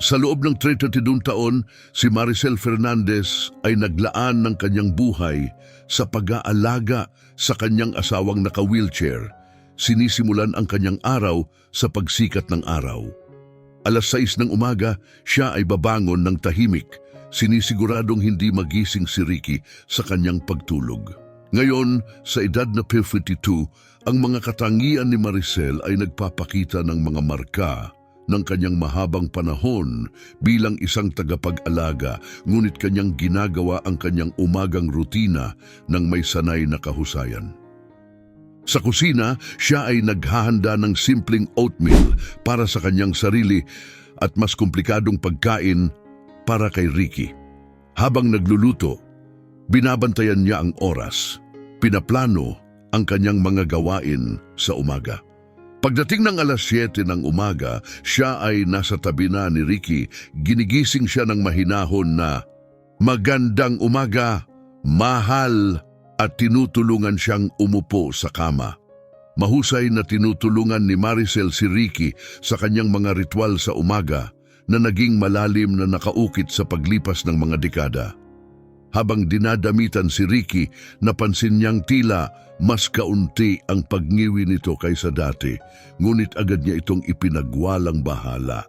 Sa loob ng 32 taon, si Maricel Fernandez ay naglaan ng kanyang buhay sa pag-aalaga sa kanyang asawang naka-wheelchair. Sinisimulan ang kanyang araw sa pagsikat ng araw. Alas 6 ng umaga, siya ay babangon ng tahimik, sinisiguradong hindi magising si Ricky sa kanyang pagtulog. Ngayon, sa edad na 52, ang mga katangian ni Maricel ay nagpapakita ng mga marka ng kanyang mahabang panahon bilang isang tagapag-alaga, ngunit kanyang ginagawa ang kanyang umagang rutina ng may sanay na kahusayan. Sa kusina, siya ay naghahanda ng simpleng oatmeal para sa kanyang sarili at mas komplikadong pagkain para kay Ricky. Habang nagluluto, binabantayan niya ang oras, pinaplano ang kanyang mga gawain sa umaga. Pagdating ng alas 7 ng umaga, siya ay nasa tabi na ni Ricky. Ginigising siya ng mahinahon na, "Magandang umaga, mahal," at tinutulungan siyang umupo sa kama. Mahusay na tinutulungan ni Maricel si Ricky sa kanyang mga ritual sa umaga na naging malalim na nakaukit sa paglipas ng mga dekada. Habang dinadamitan si Ricky, napansin niyang tila mas kaunti ang pagngiwi nito kaysa dati, ngunit agad niya itong ipinagwalang bahala.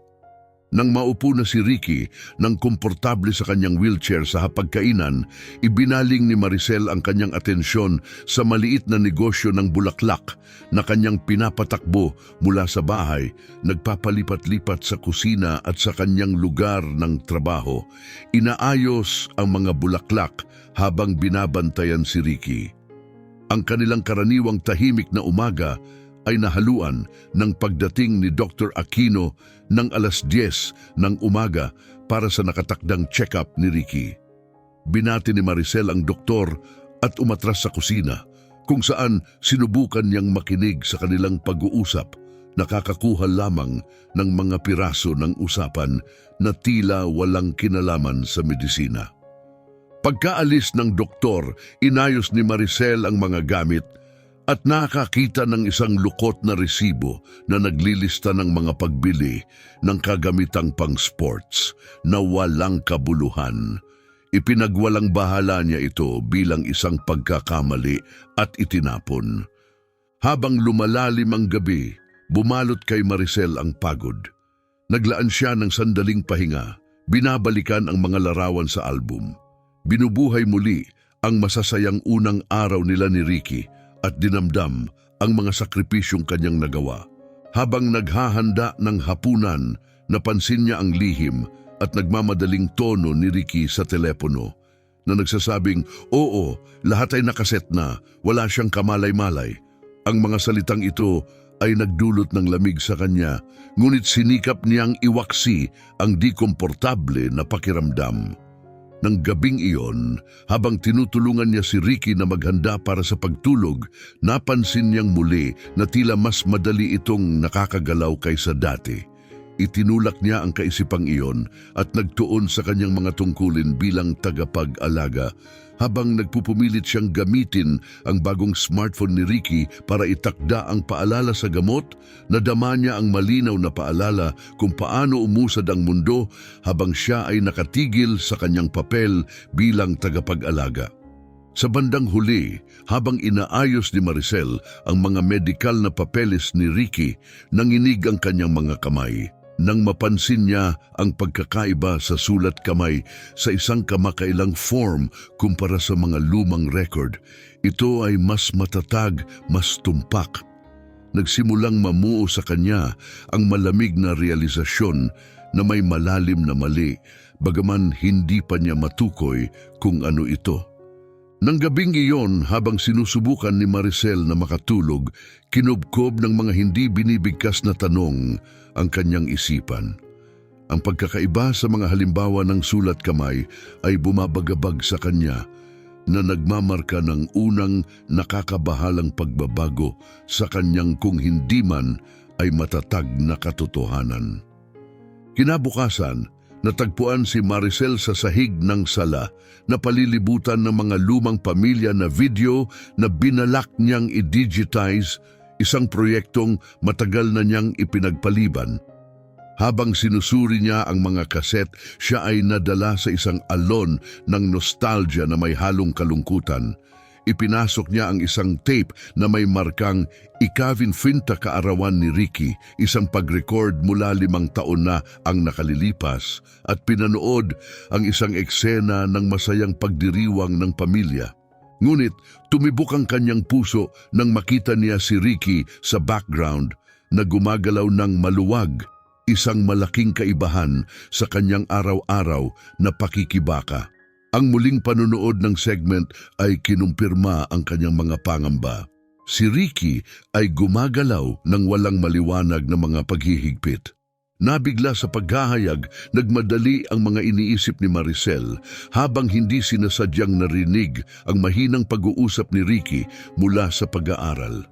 Nang maupo na si Ricky nang komportable sa kanyang wheelchair sa hapagkainan, ibinaling ni Maricel ang kanyang atensyon sa maliit na negosyo ng bulaklak na kanyang pinapatakbo mula sa bahay, nagpapalipat-lipat sa kusina at sa kanyang lugar ng trabaho. Inaayos ang mga bulaklak habang binabantayan si Ricky. Ang kanilang karaniwang tahimik na umaga ay nahaluan ng pagdating ni Dr. Aquino ng alas 10 ng umaga para sa nakatakdang check-up ni Ricky. Binati ni Maricel ang doktor at umatras sa kusina, kung saan sinubukan niyang makinig sa kanilang pag-uusap, nakakakuha lamang ng mga piraso ng usapan na tila walang kinalaman sa medisina. Pagkaalis ng doktor, inayos ni Maricel ang mga gamit at nakakita ng isang lukot na resibo na naglilista ng mga pagbili ng kagamitang pang-sports na walang kabuluhan. Ipinagwalang bahala niya ito bilang isang pagkakamali at itinapon. Habang lumalalim ang gabi, bumalot kay Maricel ang pagod. Naglaan siya ng sandaling pahinga, binabalikan ang mga larawan sa album. Binubuhay muli ang masasayang unang araw nila ni Ricky at dinamdam ang mga sakripisyong kanyang nagawa. Habang naghahanda ng hapunan, napansin niya ang lihim at nagmamadaling tono ni Ricky sa telepono na nagsasabing, "Oo, lahat ay nakaset na, wala siyang kamalay-malay." Ang mga salitang ito ay nagdulot ng lamig sa kanya, ngunit sinikap niyang iwaksi ang di komportable na pakiramdam. Nang gabing iyon, habang tinutulungan niya si Ricky na maghanda para sa pagtulog, napansin niyang muli na tila mas madali itong nakakagalaw kaysa dati. Itinulak niya ang kaisipang iyon at nagtuon sa kanyang mga tungkulin bilang tagapag-alaga. Habang nagpupumilit siyang gamitin ang bagong smartphone ni Ricky para itakda ang paalala sa gamot, nadama niya ang malinaw na paalala kung paano umusad ang mundo habang siya ay nakatigil sa kanyang papel bilang tagapag-alaga. Sa bandang huli, habang inaayos ni Maricel ang mga medikal na papeles ni Ricky, nanginig ang kanyang mga kamay. Nang mapansin niya ang pagkakaiba sa sulat kamay sa isang kamakailang form kumpara sa mga lumang record, ito ay mas matatag, mas tumpak. Nagsimulang mamuo sa kanya ang malamig na realisasyon na may malalim na mali, bagaman hindi pa niya matukoy kung ano ito. Nang gabing iyon, habang sinusubukan ni Maricel na makatulog, kinubkob ng mga hindi binibigkas na tanong ang kanyang isipan. Ang pagkakaiba sa mga halimbawa ng sulat kamay ay bumabagabag sa kanya na nagmamarka ng unang nakakabahalang pagbabago sa kanyang kung hindi man ay matatag na katotohanan. Kinabukasan, natagpuan si Maricel sa sahig ng sala na palilibutan ng mga lumang pamilya na video na binalak niyang i-digitize, isang proyektong matagal na niyang ipinagpaliban. Habang sinusuri niya ang mga kaset, siya ay nadala sa isang alon ng nostalgia na may halong kalungkutan. Ipinasok niya ang isang tape na may markang Ika-50 kaarawan ni Ricky, isang pag-record mula 5 taon na ang nakalilipas, at pinanood ang isang eksena ng masayang pagdiriwang ng pamilya. Ngunit tumibok ang kanyang puso nang makita niya si Ricky sa background na gumagalaw ng maluwag, isang malaking kaibahan sa kanyang araw-araw na pakikibaka. Ang muling panunood ng segment ay kinumpirma ang kanyang mga pangamba. Si Ricky ay gumagalaw ng walang maliwanag na mga paghihigpit. Nabigla sa paghahayag, nagmadali ang mga iniisip ni Maricel habang hindi sinasadyang narinig ang mahinang pag-uusap ni Ricky mula sa pag-aaral.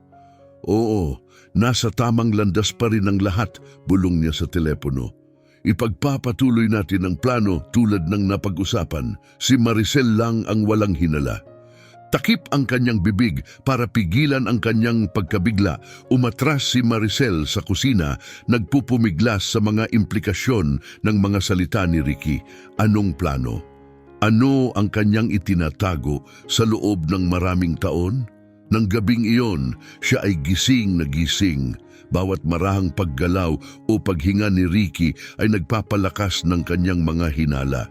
Oo, nasa tamang landas pa rin ang lahat, bulong niya sa telepono. Ipagpapatuloy natin ang plano tulad ng napag-usapan. Si Maricel lang ang walang hinala. Takip ang kanyang bibig para pigilan ang kanyang pagkabigla. Umatras si Maricel sa kusina, nagpupumiglas sa mga implikasyon ng mga salita ni Ricky. Anong plano? Ano ang kanyang itinatago sa loob ng maraming taon? Nang gabing iyon, siya ay gising na gising. Bawat marahang paggalaw o paghinga ni Ricky ay nagpapalakas ng kanyang mga hinala.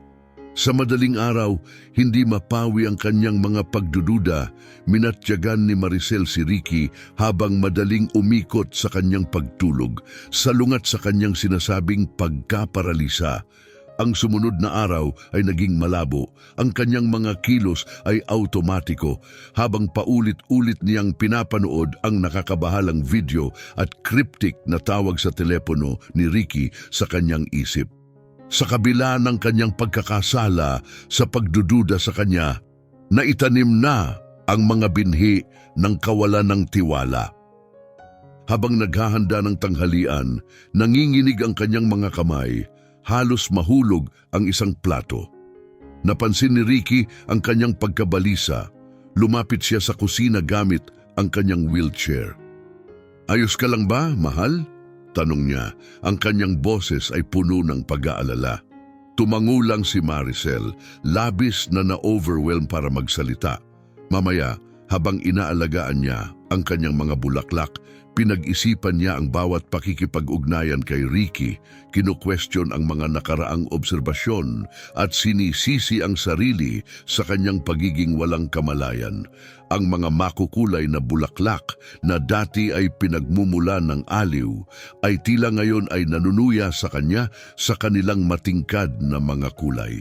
Sa madaling araw, hindi mapawi ang kanyang mga pagdududa. Minatyagan ni Maricel si Ricky habang madaling umikot sa kanyang pagtulog, salungat sa kanyang sinasabing pagkaparalisa. Ang sumunod na araw ay naging malabo. Ang kanyang mga kilos ay automatiko habang paulit-ulit niyang pinapanood ang nakakabahalang video at cryptic na tawag sa telepono ni Ricky sa kanyang isip. Sa kabila ng kanyang pagkakasala sa pagdududa sa kanya, naitanim na ang mga binhi ng kawalan ng tiwala. Habang naghahanda ng tanghalian, nanginginig ang kanyang mga kamay. Halos mahulog ang isang plato. Napansin ni Ricky ang kanyang pagkabalisa. Lumapit siya sa kusina gamit ang kanyang wheelchair. Ayos ka lang ba, mahal? Tanong niya. Ang kanyang boses ay puno ng pag-aalala. Tumangulang si Maricel, labis na na-overwhelm para magsalita. Mamaya, habang inaalagaan niya ang kanyang mga bulaklak, pinag-isipan niya ang bawat pakikipag-ugnayan kay Ricky, kinu-question ang mga nakaraang obserbasyon at sinisisi ang sarili sa kanyang pagiging walang kamalayan. Ang mga makukulay na bulaklak na dati ay pinagmumula ng aliw ay tila ngayon ay nanunuya sa kanya sa kanilang matingkad na mga kulay.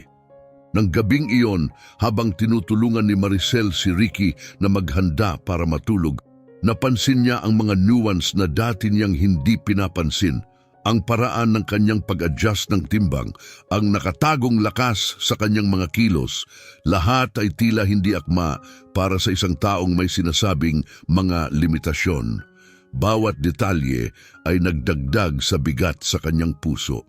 Nang gabing iyon, habang tinutulungan ni Maricel si Ricky na maghanda para matulog, napansin niya ang mga nuance na dati niyang hindi pinapansin. Ang paraan ng kanyang pag-adjust ng timbang, ang nakatagong lakas sa kanyang mga kilos, lahat ay tila hindi akma para sa isang taong may sinasabing mga limitasyon. Bawat detalye ay nagdagdag sa bigat sa kanyang puso.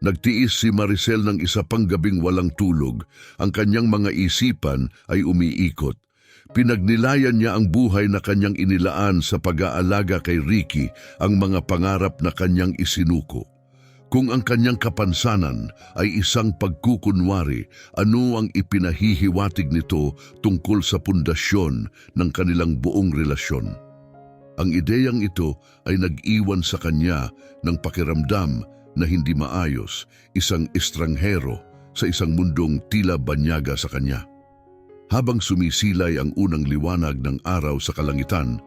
Nagtiis si Maricel ng isa pang gabing walang tulog. Ang kanyang mga isipan ay umiikot. Pinagnilayan niya ang buhay na kanyang inilaan sa pag-aalaga kay Ricky, ang mga pangarap na kanyang isinuko. Kung ang kanyang kapansanan ay isang pagkukunwari, ano ang ipinahihiwatig nito tungkol sa pundasyon ng kanilang buong relasyon? Ang ideyang ito ay nag-iwan sa kanya ng pakiramdam na hindi maayos, isang estranghero sa isang mundong tila banyaga sa kanya. Habang sumisilay ang unang liwanag ng araw sa kalangitan,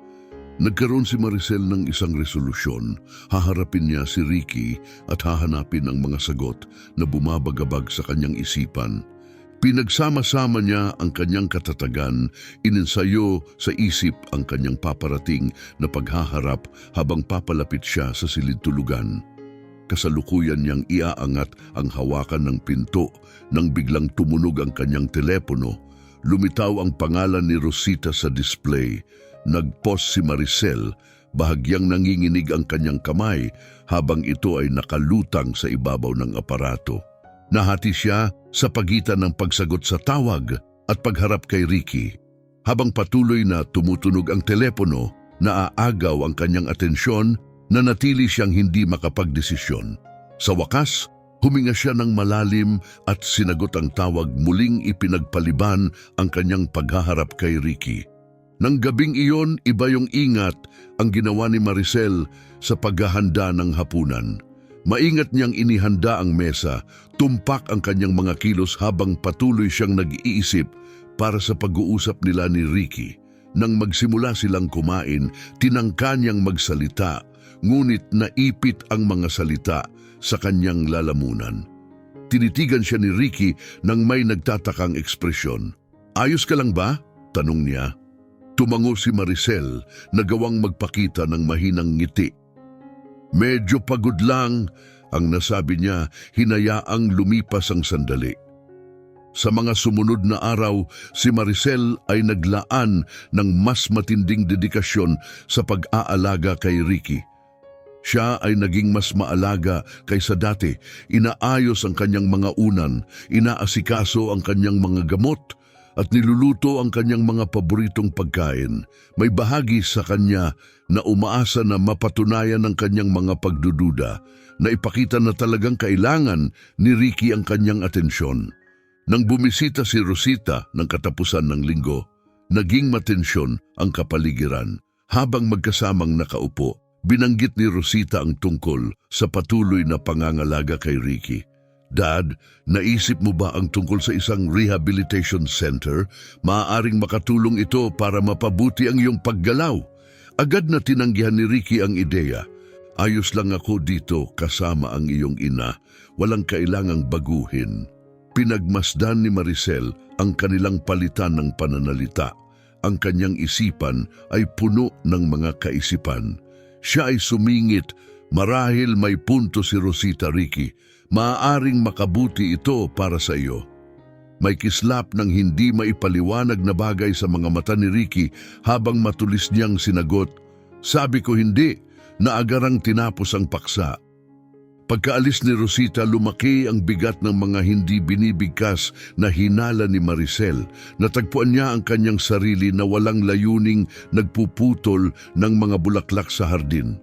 nagkaroon si Maricel ng isang resolusyon. Haharapin niya si Ricky at hahanapin ang mga sagot na bumabagabag sa kanyang isipan. Pinagsama-sama niya ang kanyang katatagan, ininsayo sa isip ang kanyang paparating na paghaharap habang papalapit siya sa silid-tulugan. Kasalukuyan niyang iaangat ang hawakan ng pinto nang biglang tumunog ang kanyang telepono. Lumitaw ang pangalan ni Rosita sa display. Nag-pause si Maricel, bahagyang nanginginig ang kanyang kamay habang ito ay nakalutang sa ibabaw ng aparato. Nahati siya sa pagitan ng pagsagot sa tawag at pagharap kay Ricky. Habang patuloy na tumutunog ang telepono, naaagaw ang kanyang atensyon, nanatili siyang hindi makapagdesisyon. Sa wakas, huminga siya ng malalim at sinagot ang tawag, muling ipinagpaliban ang kanyang paghaharap kay Ricky. Nang gabing iyon, iba yung ingat ang ginawa ni Maricel sa paghahanda ng hapunan. Maingat niyang inihanda ang mesa, tumpak ang kanyang mga kilos habang patuloy siyang nag-iisip para sa pag-uusap nila ni Ricky. Nang magsimula silang kumain, tinangka niyang magsalita, ngunit naipit ang mga salita sa kanyang lalamunan. Tinitigan siya ni Ricky nang may nagtatakang ekspresyon. "Ayos ka lang ba?" tanong niya. Tumango si Maricel na gawang magpakita ng mahinang ngiti. "Medyo pagod lang," ang nasabi niya, hinayaang lumipas ang sandali. Sa mga sumunod na araw, si Maricel ay naglaan ng mas matinding dedikasyon sa pag-aalaga kay Ricky. Siya ay naging mas maalaga kaysa dati. Inaayos ang kanyang mga unan, inaasikaso ang kanyang mga gamot, at niluluto ang kanyang mga paboritong pagkain. May bahagi sa kanya na umaasa na mapatunayan ang kanyang mga pagdududa, na ipakita na talagang kailangan ni Ricky ang kanyang atensyon. Nang bumisita si Rosita ng katapusan ng linggo, naging matensyon ang kapaligiran. Habang magkasamang nakaupo, binanggit ni Rosita ang tungkol sa patuloy na pangangalaga kay Ricky. "Dad, naisip mo ba ang tungkol sa isang rehabilitation center? Maaaring makatulong ito para mapabuti ang iyong paggalaw." Agad na tinanggihan ni Ricky ang ideya. "Ayos lang ako dito kasama ang iyong ina. Walang kailangang baguhin." Pinagmasdan ni Maricel ang kanilang palitan ng pananalita. Ang kanyang isipan ay puno ng mga kaisipan. Siya ay sumingit, "Marahil may punto si Rosita, Ricky. Maaaring makabuti ito para sa iyo." May kislap ng hindi maipaliwanag na bagay sa mga mata ni Ricky habang matulis niyang sinagot, "Sabi ko hindi," na agarang tinapos ang paksa. Pagkaalis ni Rosita, lumaki ang bigat ng mga hindi binibigkas na hinala ni Maricel. Natagpuan niya ang kanyang sarili na walang layuning nagpuputol ng mga bulaklak sa hardin.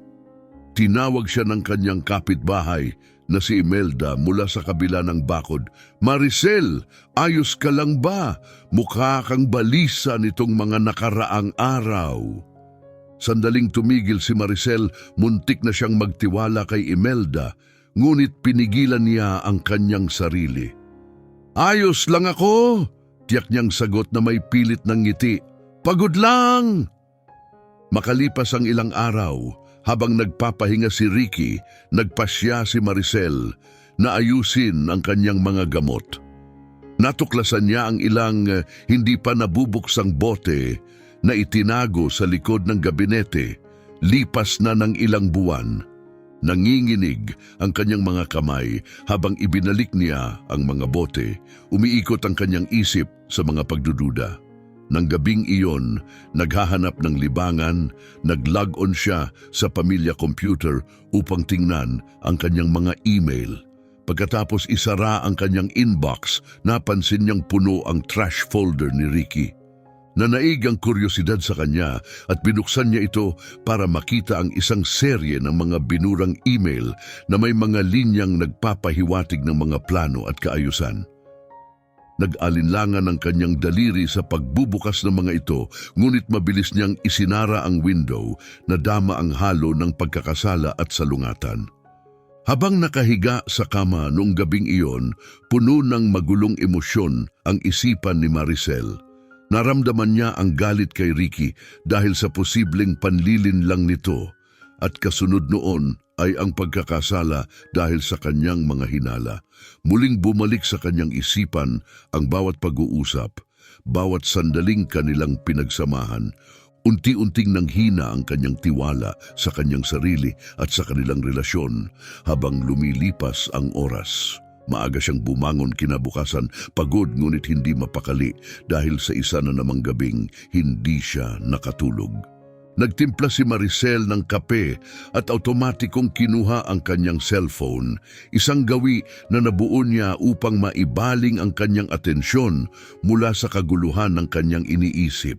Tinawag siya ng kanyang kapitbahay na si Imelda mula sa kabila ng bakod. "Maricel, ayos ka lang ba? Mukha kang balisa nitong mga nakaraang araw." Sandaling tumigil si Maricel, muntik na siyang magtiwala kay Imelda, ngunit pinigilan niya ang kanyang sarili. "Ayos lang ako," tiyak niyang sagot na may pilit ng ngiti. "Pagod lang." Makalipas ang ilang araw, habang nagpapahinga si Ricky, nagpasya si Maricel na ayusin ang kanyang mga gamot. Natuklasan niya ang ilang hindi pa nabubuksang bote na itinago sa likod ng gabinete. Lipas na ng ilang buwan. Nanginginig ang kanyang mga kamay habang ibinalik niya ang mga bote. Umiikot ang kanyang isip sa mga pagdududa. Nang gabing iyon, naghahanap ng libangan, nag-log on siya sa pamilya computer upang tingnan ang kanyang mga email. Pagkatapos isara ang kanyang inbox, napansin niyang puno ang trash folder ni Ricky. Nanaig ang kuryosidad sa kanya at binuksan niya ito para makita ang isang serye ng mga binurang email na may mga linyang nagpapahiwatig ng mga plano at kaayusan. Nag-alinlangan ang kanyang daliri sa pagbubukas ng mga ito, ngunit mabilis niyang isinara ang window na dama ang halo ng pagkakasala at salungatan. Habang nakahiga sa kama noong gabing iyon, puno ng magulong emosyon ang isipan ni Maricel. Naramdaman niya ang galit kay Ricky dahil sa posibleng panlilin lang nito, at kasunod noon ay ang pagkakasala dahil sa kanyang mga hinala. Muling bumalik sa kanyang isipan ang bawat pag-uusap, bawat sandaling kanilang pinagsamahan. Unti-unting nanghina ang kanyang tiwala sa kanyang sarili at sa kanilang relasyon habang lumilipas ang oras. Maaga siyang bumangon kinabukasan, pagod ngunit hindi mapakali dahil sa isa na namang gabing hindi siya nakatulog. Nagtimpla si Maricel ng kape at automatikong kinuha ang kanyang cellphone, isang gawi na nabuo niya upang maibaling ang kanyang atensyon mula sa kaguluhan ng kanyang iniisip.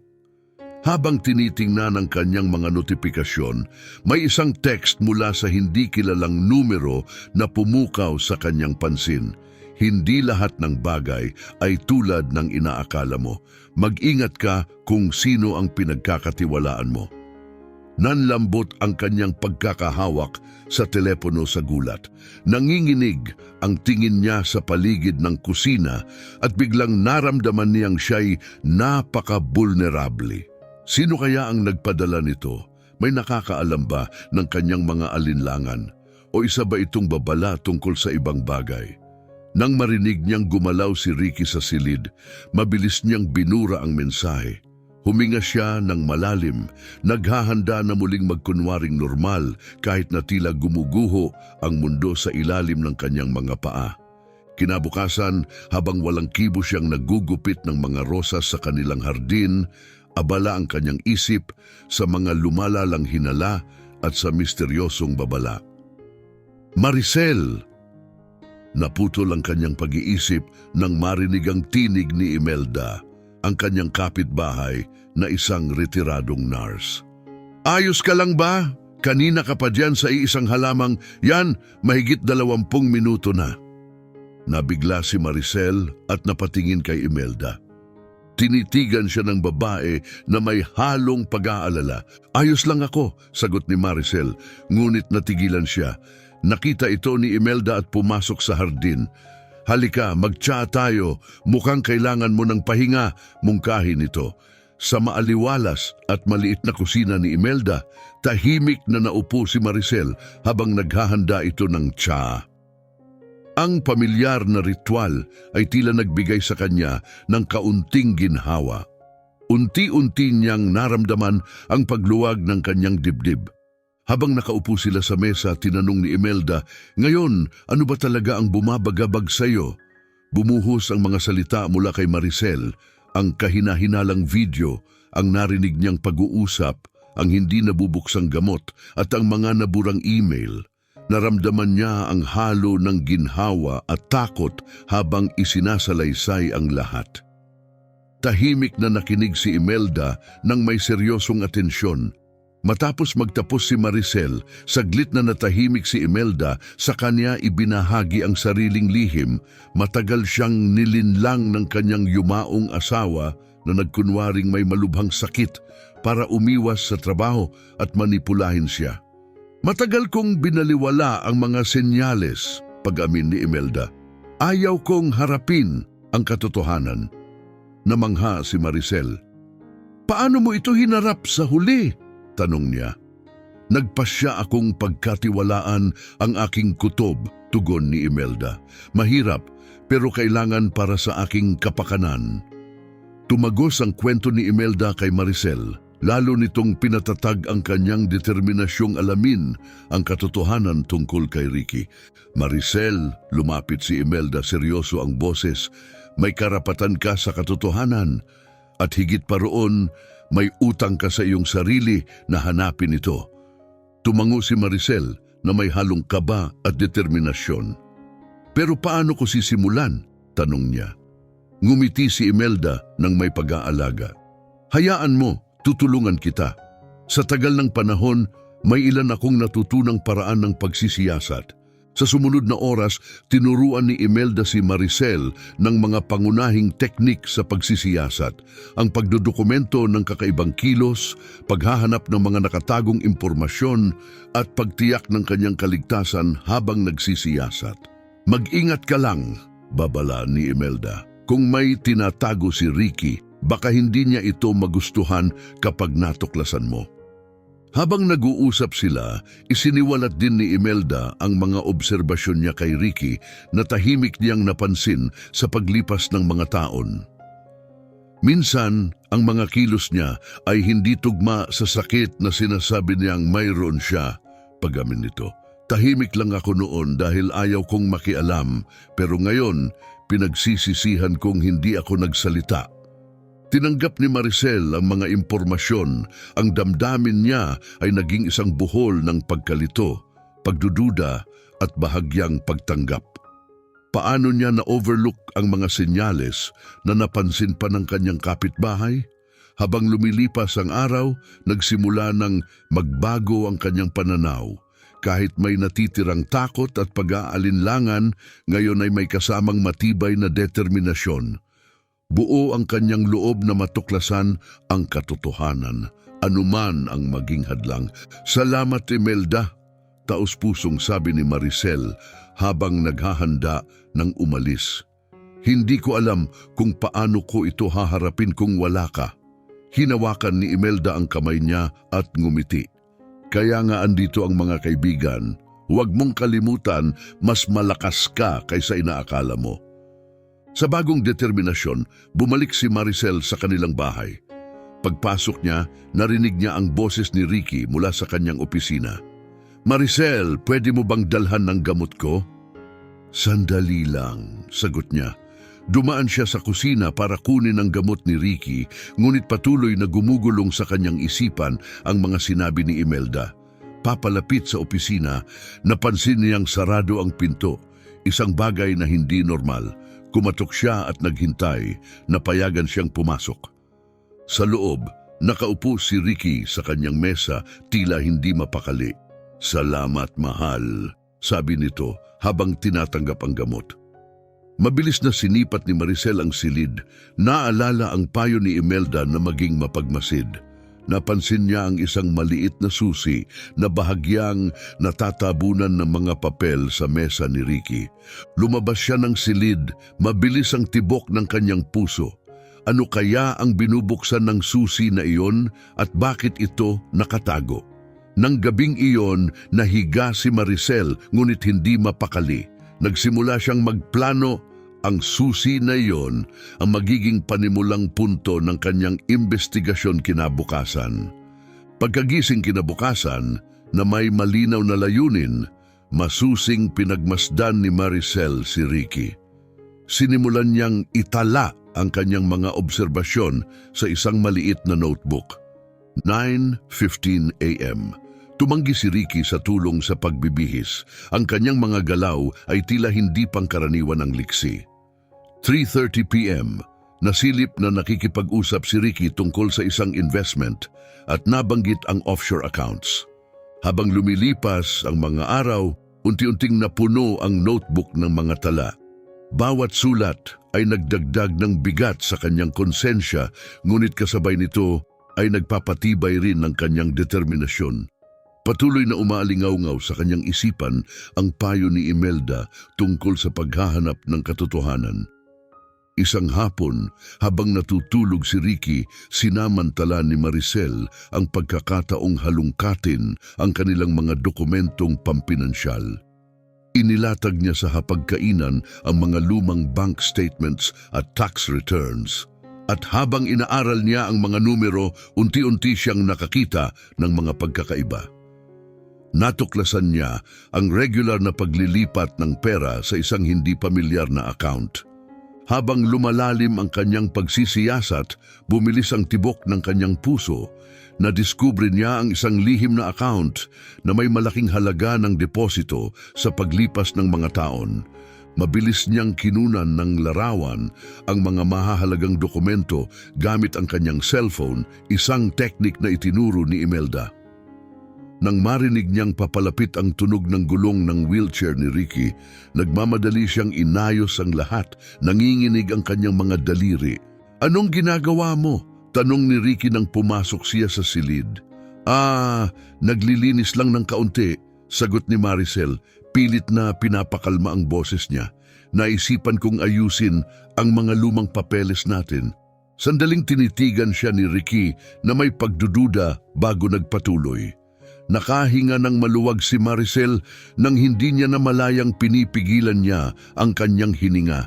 Habang tinitingnan ang kanyang mga notifikasyon, may isang text mula sa hindi kilalang numero na pumukaw sa kanyang pansin. Hindi lahat ng bagay ay tulad ng inaakala mo. Mag-ingat ka kung sino ang pinagkakatiwalaan mo. Nanlambot ang kanyang pagkakahawak sa telepono sa gulat. Nanginginig ang tingin niya sa paligid ng kusina at biglang naramdaman niyang siya'y napaka-vulnerable. Sino kaya ang nagpadala nito? May nakakaalam ba ng kanyang mga alinlangan? O isa ba itong babala tungkol sa ibang bagay? Nang marinig niyang gumalaw si Ricky sa silid, mabilis niyang binura ang mensahe. Huminga siya ng malalim, naghahanda na muling magkunwaring normal kahit na tila gumuguho ang mundo sa ilalim ng kanyang mga paa. Kinabukasan, habang walang kibo siyang nagugupit ng mga rosas sa kanilang hardin, abala ang kanyang isip sa mga lumalalang hinala at sa misteryosong babala. Maricel! Naputol ang kanyang pag-iisip nang marinig ang tinig ni Imelda, ang kanyang kapitbahay na isang retiradong nurse. Ayos ka lang ba? Kanina ka pa dyan sa iisang halamang, yan, mahigit 20 minuto na. Nabigla si Maricel at napatingin kay Imelda. Tinitigan siya ng babae na may halong pag-aalala. Ayos lang ako, sagot ni Maricel, ngunit natigilan siya. Nakita ito ni Imelda at pumasok sa hardin. Halika, mag-tsa tayo. Mukhang kailangan mo ng pahinga, mungkahi nito. Sa maaliwalas at maliit na kusina ni Imelda, tahimik na naupo si Maricel habang naghahanda ito ng tsa. Ang pamilyar na ritual ay tila nagbigay sa kanya ng kaunting ginhawa. Unti-unti niyang naramdaman ang pagluwag ng kanyang dibdib. Habang nakaupo sila sa mesa, tinanong ni Imelda, "Ngayon, ano ba talaga ang bumabagabag sa iyo?" Bumuhos ang mga salita mula kay Maricel, ang kahina-hinalang video, ang narinig niyang pag-uusap, ang hindi nabubuksang gamot at ang mga naburang email. Naramdaman niya ang halo ng ginhawa at takot habang isinasalaysay ang lahat. Tahimik na nakinig si Imelda ng may seryosong atensyon. Matapos magtapos si Maricel, saglit na natahimik si Imelda, sa kanya ibinahagi ang sariling lihim. Matagal siyang nilinlang ng kanyang yumaong asawa na nagkunwaring may malubhang sakit para umiwas sa trabaho at manipulahin siya. Matagal kong binaliwala ang mga senyales, pag-amin ni Imelda. Ayaw kong harapin ang katotohanan. Namangha si Maricel. Paano mo ito hinarap sa huli? Tanong niya. Nagpasya akong pagkatiwalaan ang aking kutob, tugon ni Imelda. Mahirap, pero kailangan para sa aking kapakanan. Tumagos ang kwento ni Imelda kay Maricel. Lalo nitong pinatatag ang kanyang determinasyong alamin ang katotohanan tungkol kay Ricky. Maricel, lumapit si Imelda, seryoso ang boses. May karapatan ka sa katotohanan. At higit pa roon, may utang ka sa iyong sarili na hanapin ito. Tumango si Maricel na may halong kaba at determinasyon. Pero paano ko sisimulan? Tanong niya. Ngumiti si Imelda ng may pag-aalaga. Hayaan mo, tutulungan kita. Sa tagal ng panahon, may ilan akong natutunang paraan ng pagsisiyasat. Sa sumunod na oras, tinuruan ni Imelda si Maricel ng mga pangunahing teknik sa pagsisiyasat, ang pagdodokumento ng kakaibang kilos, paghahanap ng mga nakatagong impormasyon, at pagtiyak ng kanyang kaligtasan habang nagsisiyasat. Mag-ingat ka lang, babala ni Imelda. Kung may tinatago si Ricky, baka hindi niya ito magustuhan kapag natuklasan mo. Habang nag-uusap sila, isiniwalat din ni Imelda ang mga obserbasyon niya kay Ricky na tahimik niyang napansin sa paglipas ng mga taon. Minsan, ang mga kilos niya ay hindi tugma sa sakit na sinasabi niyang mayroon siya, pag-amin nito. Tahimik lang ako noon dahil ayaw kong makialam, pero ngayon, pinagsisisihan kong hindi ako nagsalita. Tinanggap ni Maricel ang mga impormasyon. Ang damdamin niya ay naging isang buhol ng pagkalito, pagdududa at bahagyang pagtanggap. Paano niya na-overlook ang mga senyales na napansin pa ng kanyang kapitbahay? Habang lumilipas ang araw, nagsimula ng magbago ang kanyang pananaw. Kahit may natitirang takot at pag-aalinlangan, ngayon ay may kasamang matibay na determinasyon. Buo ang kanyang loob na matuklasan ang katotohanan, anuman ang maging hadlang. Salamat, Imelda, taos-pusong sabi ni Maricel habang naghahanda ng umalis. Hindi ko alam kung paano ko ito haharapin kung wala ka. Hinawakan ni Imelda ang kamay niya at ngumiti. Kaya nga andito ang mga kaibigan. Huwag mong kalimutan, mas malakas ka kaysa inaakala mo. Sa bagong determinasyon, bumalik si Maricel sa kanilang bahay. Pagpasok niya, narinig niya ang boses ni Ricky mula sa kanyang opisina. Maricel, pwede mo bang dalhan ng gamot ko? Sandali lang, sagot niya. Dumaan siya sa kusina para kunin ang gamot ni Ricky, ngunit patuloy na gumugulong sa kanyang isipan ang mga sinabi ni Imelda. Papalapit sa opisina, napansin niyang sarado ang pinto, isang bagay na hindi normal. Kumatok siya at naghintay, napayagan siyang pumasok. Sa loob, nakaupo si Ricky sa kanyang mesa, tila hindi mapakali. Salamat, mahal, sabi nito habang tinatanggap ang gamot. Mabilis na sinipat ni Maricel ang silid. Naalala ang payo ni Imelda na maging mapagmasid. Napansin niya ang isang maliit na susi na bahagyang natatabunan ng mga papel sa mesa ni Ricky. Lumabas siya ng silid, mabilis ang tibok ng kanyang puso. Ano kaya ang binubuksan ng susi na iyon at bakit ito nakatago? Nang gabing iyon, nahiga si Maricel ngunit hindi mapakali. Nagsimula siyang magplano. Ang susi na iyon ang magiging panimulang punto ng kanyang investigasyon kinabukasan. Pagkagising kinabukasan na may malinaw na layunin, masusing pinagmasdan ni Maricel si Ricky. Sinimulan niyang itala ang kanyang mga obserbasyon sa isang maliit na notebook. 9:15 a.m. Tumanggi si Ricky sa tulong sa pagbibihis. Ang kanyang mga galaw ay tila hindi pangkaraniwan ang liksi. 3:30 p.m. Nasilip na nakikipag-usap si Ricky tungkol sa isang investment at nabanggit ang offshore accounts. Habang lumilipas ang mga araw, unti-unting napuno ang notebook ng mga tala. Bawat sulat ay nagdagdag ng bigat sa kanyang konsensya, ngunit kasabay nito ay nagpapatibay rin ng kanyang determinasyon. Patuloy na umaalingaw-ngaw sa kanyang isipan ang payo ni Imelda tungkol sa paghahanap ng katotohanan. Isang hapon, habang natutulog si Ricky, sinamantala ni Maricel ang pagkakataong halungkatin ang kanilang mga dokumentong pampinansyal. Inilatag niya sa hapagkainan ang mga lumang bank statements at tax returns. At habang inaaral niya ang mga numero, unti-unti siyang nakakita ng mga pagkakaiba. Natuklasan niya ang regular na paglilipat ng pera sa isang hindi pamilyar na account. Habang lumalalim ang kanyang pagsisiyasat, bumilis ang tibok ng kanyang puso. Nadiskubre niya ang isang lihim na account na may malaking halaga ng deposito sa paglipas ng mga taon. Mabilis niyang kinunan ng larawan ang mga mahahalagang dokumento gamit ang kanyang cellphone, isang teknik na itinuro ni Imelda. Nang marinig niyang papalapit ang tunog ng gulong ng wheelchair ni Ricky, nagmamadali siyang inayos ang lahat, nanginginig ang kanyang mga daliri. Anong ginagawa mo? Tanong ni Ricky nang pumasok siya sa silid. Naglilinis lang ng kaunti, sagot ni Maricel, pilit na pinapakalma ang boses niya. Naisipan kong ayusin ang mga lumang papeles natin. Sandaling tinitigan siya ni Ricky na may pagdududa bago nagpatuloy. Nakahinga ng maluwag si Maricel nang hindi niya namalayang pinipigilan niya ang kanyang hininga.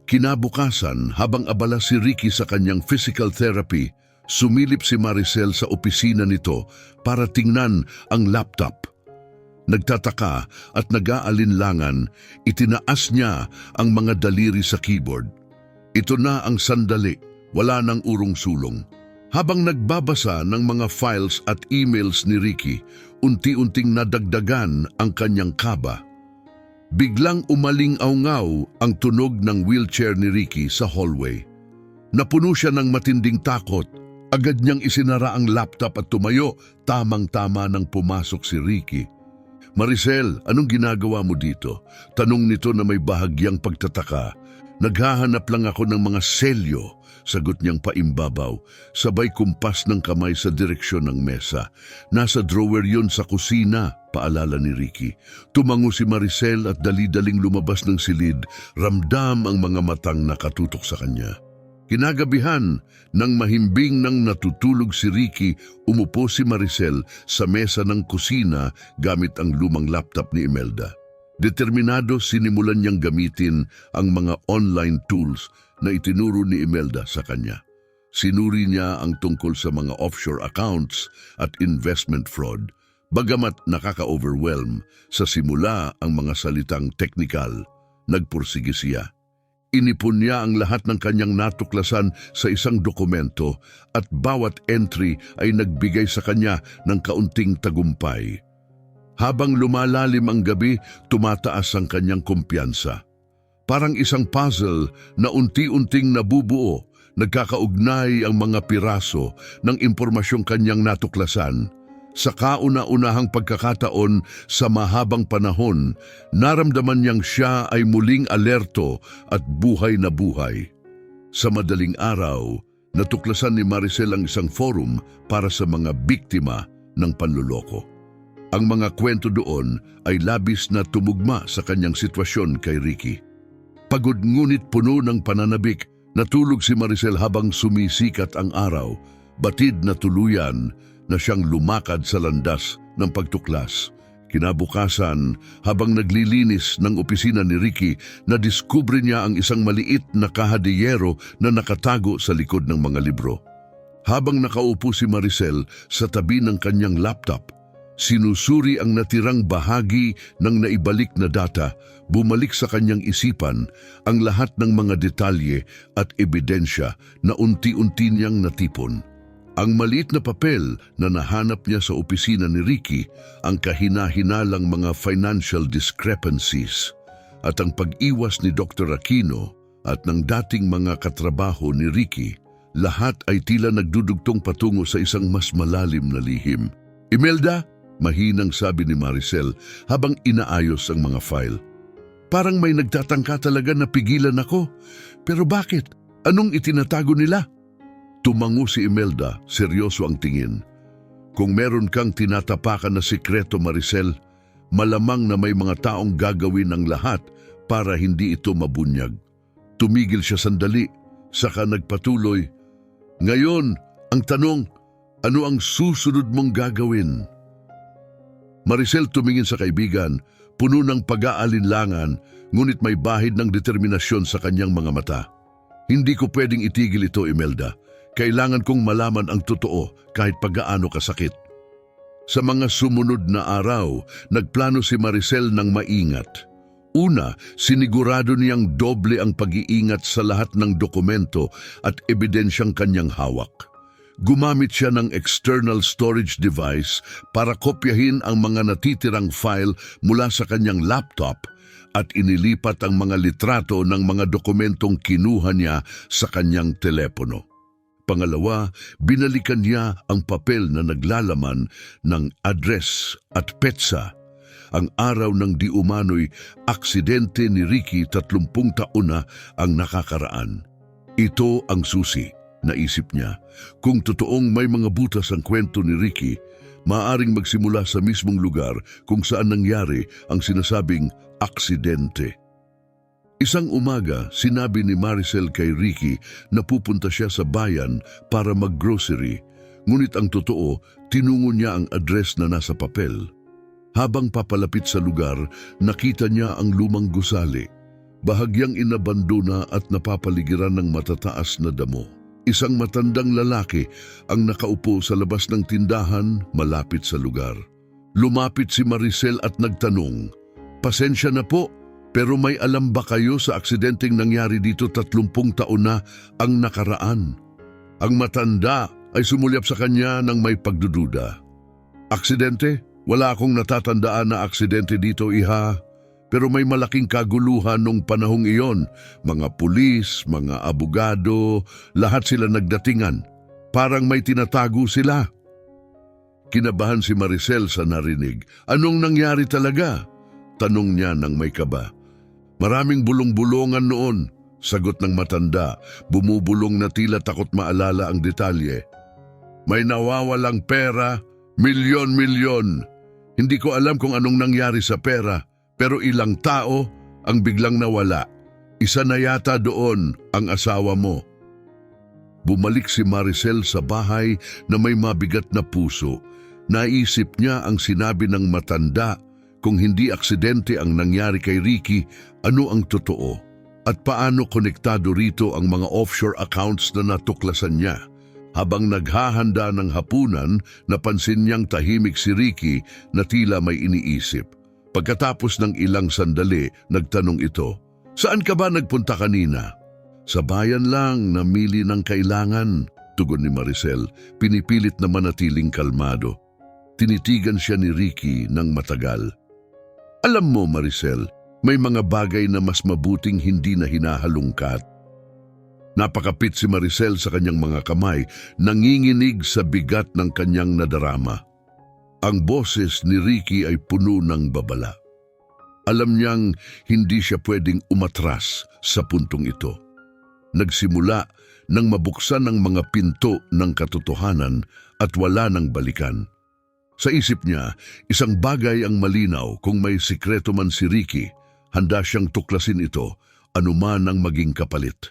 Kinabukasan, habang abala si Ricky sa kanyang physical therapy, sumilip si Maricel sa opisina nito para tingnan ang laptop. Nagtataka at nag-aalinlangan, itinaas niya ang mga daliri sa keyboard. Ito na ang sandali, wala nang urong-sulong. Habang nagbabasa ng mga files at emails ni Ricky, unti-unting nadagdagan ang kanyang kaba. Biglang umaling-aw-ngaw ang tunog ng wheelchair ni Ricky sa hallway. Napuno siya ng matinding takot Agad niyang isinara ang laptop at tumayo, tamang-tama nang pumasok si Ricky. Maricel, anong ginagawa mo dito? Tanong nito na may bahagyang pagtataka. Naghahanap lang ako ng mga selyo, sagot niyang paimbabaw, sabay kumpas ng kamay sa direksyon ng mesa. Nasa drawer yun sa kusina, paalala ni Ricky. Tumango si Maricel at dali-daling lumabas ng silid, ramdam ang mga matang nakatutok sa kanya. Kinagabihan, nang mahimbing nang natutulog si Ricky, umupo si Maricel sa mesa ng kusina gamit ang lumang laptop ni Imelda. Determinado, sinimulan niyang gamitin ang mga online tools na itinuro ni Imelda sa kanya. Sinuri niya ang tungkol sa mga offshore accounts at investment fraud. Bagamat nakaka-overwhelm, sa simula ang mga salitang teknikal, nagpursige siya. Inipon niya ang lahat ng kanyang natuklasan sa isang dokumento at bawat entry ay nagbigay sa kanya ng kaunting tagumpay. Habang lumalalim ang gabi, tumataas ang kanyang kumpiyansa. Parang isang puzzle na unti-unting nabubuo, nagkakaugnay ang mga piraso ng impormasyong kanyang natuklasan. Sa kauna-unahang pagkakataon sa mahabang panahon, naramdaman niyang siya ay muling alerto at buhay na buhay. Sa madaling araw, natuklasan ni Maricel ang isang forum para sa mga biktima ng panluloko. Ang mga kwento doon ay labis na tumugma sa kanyang sitwasyon kay Ricky. Pagod ngunit puno ng pananabik, natulog si Maricel habang sumisikat ang araw, batid na tuluyan na siyang lumakad sa landas ng pagtuklas. Kinabukasan, habang naglilinis ng opisina ni Ricky, nadiskubre niya ang isang maliit na kahadiyero na nakatago sa likod ng mga libro. Habang nakaupo si Maricel sa tabi ng kanyang laptop, sinusuri ang natirang bahagi ng naibalik na data, bumalik sa kanyang isipan ang lahat ng mga detalye at ebidensya na unti-unti niyang natipon. Ang maliit na papel na nahanap niya sa opisina ni Ricky, ang kahina-hinalang mga financial discrepancies at ang pag-iwas ni Dr. Aquino at ng dating mga katrabaho ni Ricky, lahat ay tila nagdudugtong patungo sa isang mas malalim na lihim. "Imelda," mahinang sabi ni Maricel habang inaayos ang mga file. "Parang may nagtatangka talaga na pigilan ako. Pero bakit? Anong itinatago nila?" Tumango si Imelda, seryoso ang tingin. "Kung meron kang tinatapakan na sikreto, Maricel, malamang na may mga taong gagawin ang lahat para hindi ito mabunyag." Tumigil siya sandali, saka nagpatuloy, "Ngayon, ang tanong, ano ang susunod mong gagawin?" Maricel tumingin sa kaibigan, puno ng pag-aalinlangan, ngunit may bahid ng determinasyon sa kanyang mga mata. "Hindi ko pwedeng itigil ito, Imelda. Kailangan kong malaman ang totoo kahit pag-aano kasakit." Sa mga sumunod na araw, nagplano si Maricel ng maingat. Una, sinigurado niyang doble ang pag-iingat sa lahat ng dokumento at ebidensyang kanyang hawak. Gumamit siya ng external storage device para kopyahin ang mga natitirang file mula sa kanyang laptop at inilipat ang mga litrato ng mga dokumentong kinuha niya sa kanyang telepono. Pangalawa, binalikan niya ang papel na naglalaman ng address at petsa. Ang araw ng di umano'y aksidente ni Ricky, 30 taon na ang nakakaraan. Ito ang susi, naisip niya. Kung totoong may mga butas ang kwento ni Ricky, maaaring magsimula sa mismong lugar kung saan nangyari ang sinasabing aksidente. Isang umaga, sinabi ni Maricel kay Ricky na pupunta siya sa bayan para mag-grocery, ngunit ang totoo, tinungo niya ang address na nasa papel. Habang papalapit sa lugar, nakita niya ang lumang gusali, bahagyang inabandona at napapaligiran ng matataas na damo. Isang matandang lalaki ang nakaupo sa labas ng tindahan malapit sa lugar. Lumapit si Maricel at nagtanong, "Pasensya na po, pero may alam ba kayo sa aksidenteng nangyari dito 30 taon na ang nakaraan?" Ang matanda ay sumulyap sa kanya ng may pagdududa. "Aksidente? Wala akong natatandaan na aksidente dito, iha. Pero may malaking kaguluhan nung panahong iyon. Mga pulis, mga abogado, lahat sila nagdatingan. Parang may tinatago sila. Kinabahan si Maricel sa narinig. Anong nangyari talaga? Tanong niya nang may kaba. Maraming bulong-bulungan noon, sagot ng matanda, bumubulong na tila takot maalala ang detalye. May nawawalang pera, milyon-milyon. Hindi ko alam kung anong nangyari sa pera, pero ilang tao ang biglang nawala. Isa na yata doon ang asawa mo. Bumalik si Maricel sa bahay na may mabigat na puso. Naisip niya ang sinabi ng matanda. Kung hindi aksidente ang nangyari kay Ricky, ano ang totoo? At paano konektado rito ang mga offshore accounts na natuklasan niya? Habang naghahanda ng hapunan, napansin niyang tahimik si Ricky na tila may iniisip. Pagkatapos ng ilang sandali, nagtanong ito, "Saan ka ba nagpunta kanina?" "Sa bayan lang, namili ng kailangan," tugon ni Maricel, pinipilit na manatiling kalmado. Tinitigan siya ni Ricky ng matagal. Alam mo, Maricel, may mga bagay na mas mabuting hindi na hinahalungkat. Napakapit si Maricel sa kanyang mga kamay, nanginginig sa bigat ng kanyang nadarama. Ang boses ni Ricky ay puno ng babala. Alam niyang hindi siya pwedeng umatras sa puntong ito. Nagsimula nang mabuksan ang mga pinto ng katotohanan at wala nang balikan. Sa isip niya, isang bagay ang malinaw, kung may sikreto man si Ricky, handa siyang tuklasin ito, anuman ang maging kapalit.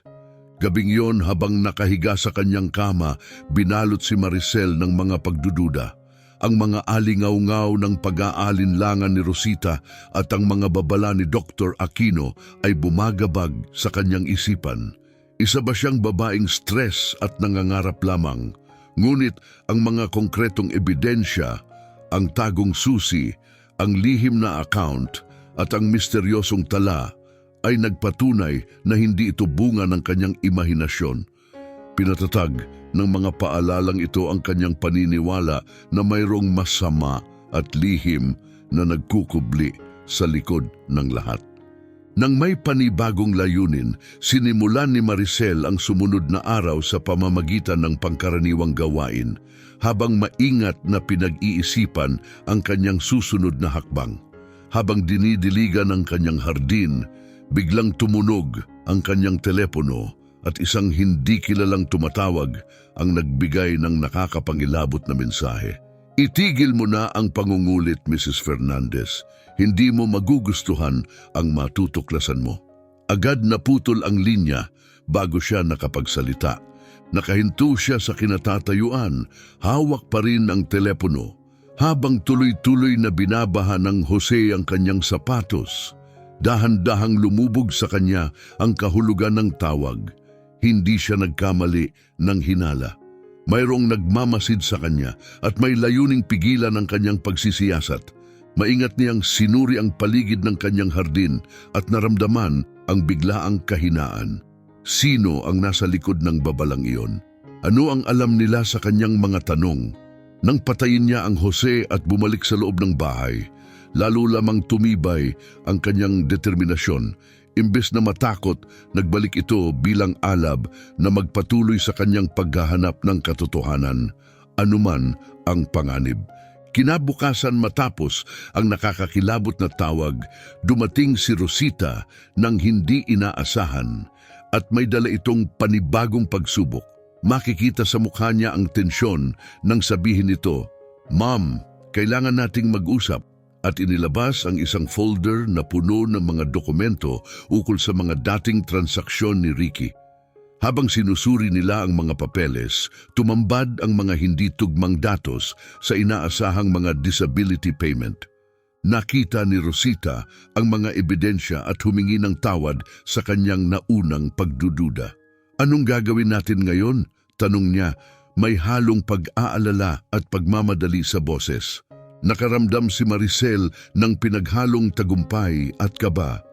Gabing yon, habang nakahiga sa kanyang kama, binalot si Maricel ng mga pagdududa. Ang mga alingaw-ngaw ng pag-aalinlangan ni Rosita at ang mga babala ni Dr. Aquino ay bumagabag sa kanyang isipan. Isa ba siyang babaeng stress at nangangarap lamang? Ngunit ang mga konkretong ebidensya, ang tagong susi, ang lihim na account at ang misteryosong tala ay nagpatunay na hindi ito bunga ng kanyang imahinasyon. Pinatatag ng mga paalalang ito ang kanyang paniniwala na mayroong masama at lihim na nagkukubli sa likod ng lahat. Nang may panibagong layunin, sinimulan ni Maricel ang sumunod na araw sa pamamagitan ng pangkaraniwang gawain, habang maingat na pinag-iisipan ang kanyang susunod na hakbang. Habang dinidiligan ang kanyang hardin, biglang tumunog ang kanyang telepono at isang hindi kilalang tumatawag ang nagbigay ng nakakapangilabot na mensahe. "Itigil mo na ang pangungulit, Mrs. Fernandez. Hindi mo magugustuhan ang matutuklasan mo." Agad naputol ang linya bago siya nakapagsalita. Nakahinto siya sa kinatatayuan, hawak pa rin ang telepono. Habang tuloy-tuloy na binabaha ng Jose ang kanyang sapatos, dahan-dahang lumubog sa kanya ang kahulugan ng tawag. Hindi siya nagkamali ng hinala. Mayroong nagmamasid sa kanya at may layuning pigilan ang kanyang pagsisiyasat. Maingat niyang sinuri ang paligid ng kanyang hardin at naramdaman ang biglaang kahinaan. Sino ang nasa likod ng babalang iyon? Ano ang alam nila sa kanyang mga tanong? Nang patayin niya ang Jose at bumalik sa loob ng bahay, lalo lamang tumibay ang kanyang determinasyon. Imbes na matakot, nagbalik ito bilang alab na magpatuloy sa kanyang paghahanap ng katotohanan, anuman ang panganib. Kinabukasan, matapos ang nakakakilabot na tawag, dumating si Rosita nang hindi inaasahan at may dala itong panibagong pagsubok. Makikita sa mukha niya ang tensyon nang sabihin nito, "Ma'am, kailangan nating mag-usap." At inilabas ang isang folder na puno ng mga dokumento ukol sa mga dating transaksyon ni Ricky. Habang sinusuri nila ang mga papeles, tumambad ang mga hindi tugmang datos sa inaasahang mga disability payment. Nakita ni Rosita ang mga ebidensya at humingi ng tawad sa kanyang naunang pagdududa. "Anong gagawin natin ngayon?" tanong niya, may halong pag-aalala at pagmamadali sa boses. Nakaramdam si Maricel ng pinaghalong tagumpay at kaba.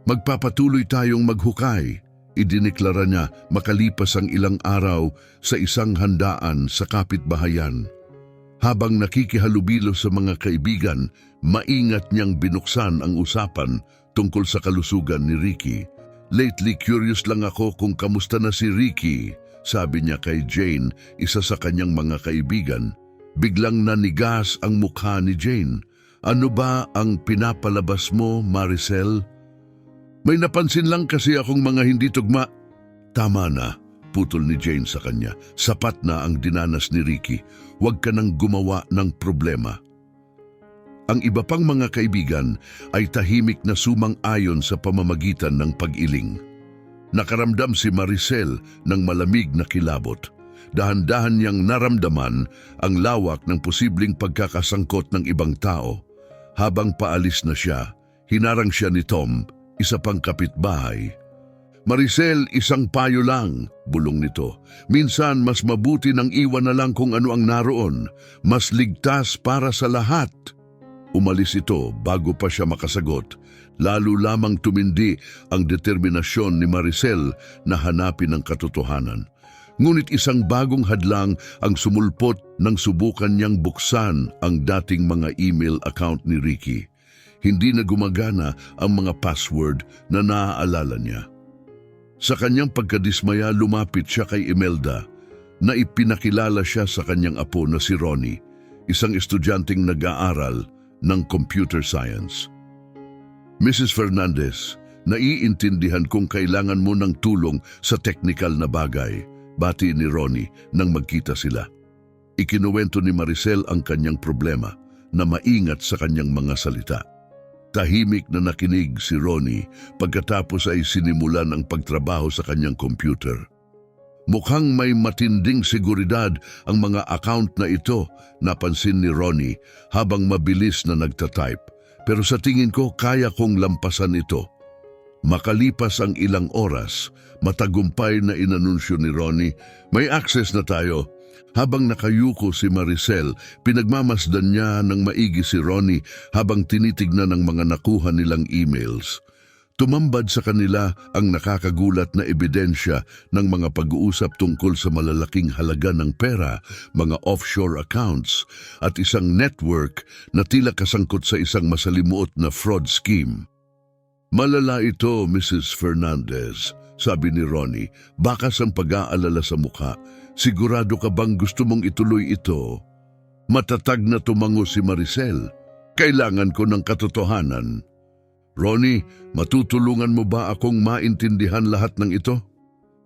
"Magpapatuloy tayong maghukay," idineklara niya makalipas ang ilang araw sa isang handaan sa kapitbahayan. Habang nakikihalubilo sa mga kaibigan, maingat niyang binuksan ang usapan tungkol sa kalusugan ni Ricky. "Lately, curious lang ako kung kamusta na si Ricky," sabi niya kay Jane, isa sa kanyang mga kaibigan. Biglang nanigas ang mukha ni Jane. Ano ba ang pinapalabas mo, Maricel? May napansin lang kasi akong mga hindi tugma. Tama na, putol ni Jane sa kanya. Sapat na ang dinanas ni Ricky. Huwag ka nang gumawa ng problema. Ang iba pang mga kaibigan ay tahimik na sumang-ayon sa pamamagitan ng pag-iling. Nakaramdam si Maricel ng malamig na kilabot. Dahan-dahan niyang naramdaman ang lawak ng posibleng pagkakasangkot ng ibang tao. Habang paalis na siya, hinarang siya ni Tom, isa pang kapitbahay. Maricel, isang payo lang, bulong nito. Minsan mas mabuti nang iwan na lang kung ano ang naroon. Mas ligtas para sa lahat. Umalis ito bago pa siya makasagot. Lalo lamang tumindi ang determinasyon ni Maricel na hanapin ang katotohanan. Ngunit isang bagong hadlang ang sumulpot nang subukan niyang buksan ang dating mga email account ni Ricky. Hindi na gumagana ang mga password na naaalala niya. Sa kanyang pagkadismaya, lumapit siya kay Imelda na ipinakilala siya sa kanyang apo na si Ronnie, isang estudyanteng nag-aaral ng computer science. Mrs. Fernandez, naiintindihan kung kailangan mo ng tulong sa technical na bagay, bati ni Ronnie nang magkita sila. Ikinuwento ni Maricel ang kanyang problema na maingat sa kanyang mga salita. Tahimik na nakinig si Ronnie pagkatapos ay sinimulan ang pagtrabaho sa kanyang computer. Mukhang may matinding seguridad ang mga account na ito, napansin ni Ronnie habang mabilis na nagtatype. Pero sa tingin ko kaya kong lampasan ito. Makalipas ang ilang oras, matagumpay na inanunsyo ni Ronnie, may access na tayo. Habang nakayuko si Maricel, pinagmamasdan niya ng maigi si Ronnie habang tinitignan ang mga nakuha nilang emails. Tumambad sa kanila ang nakakagulat na ebidensya ng mga pag-uusap tungkol sa malalaking halaga ng pera, mga offshore accounts, at isang network na tila kasangkot sa isang masalimuot na fraud scheme. Malala ito, Mrs. Fernandez, sabi ni Ronnie, bakas ang pag-aalala sa mukha. Sigurado ka bang gusto mong ituloy ito? Matatag na tumango si Maricel. Kailangan ko ng katotohanan. Ronnie, matutulungan mo ba akong maintindihan lahat ng ito?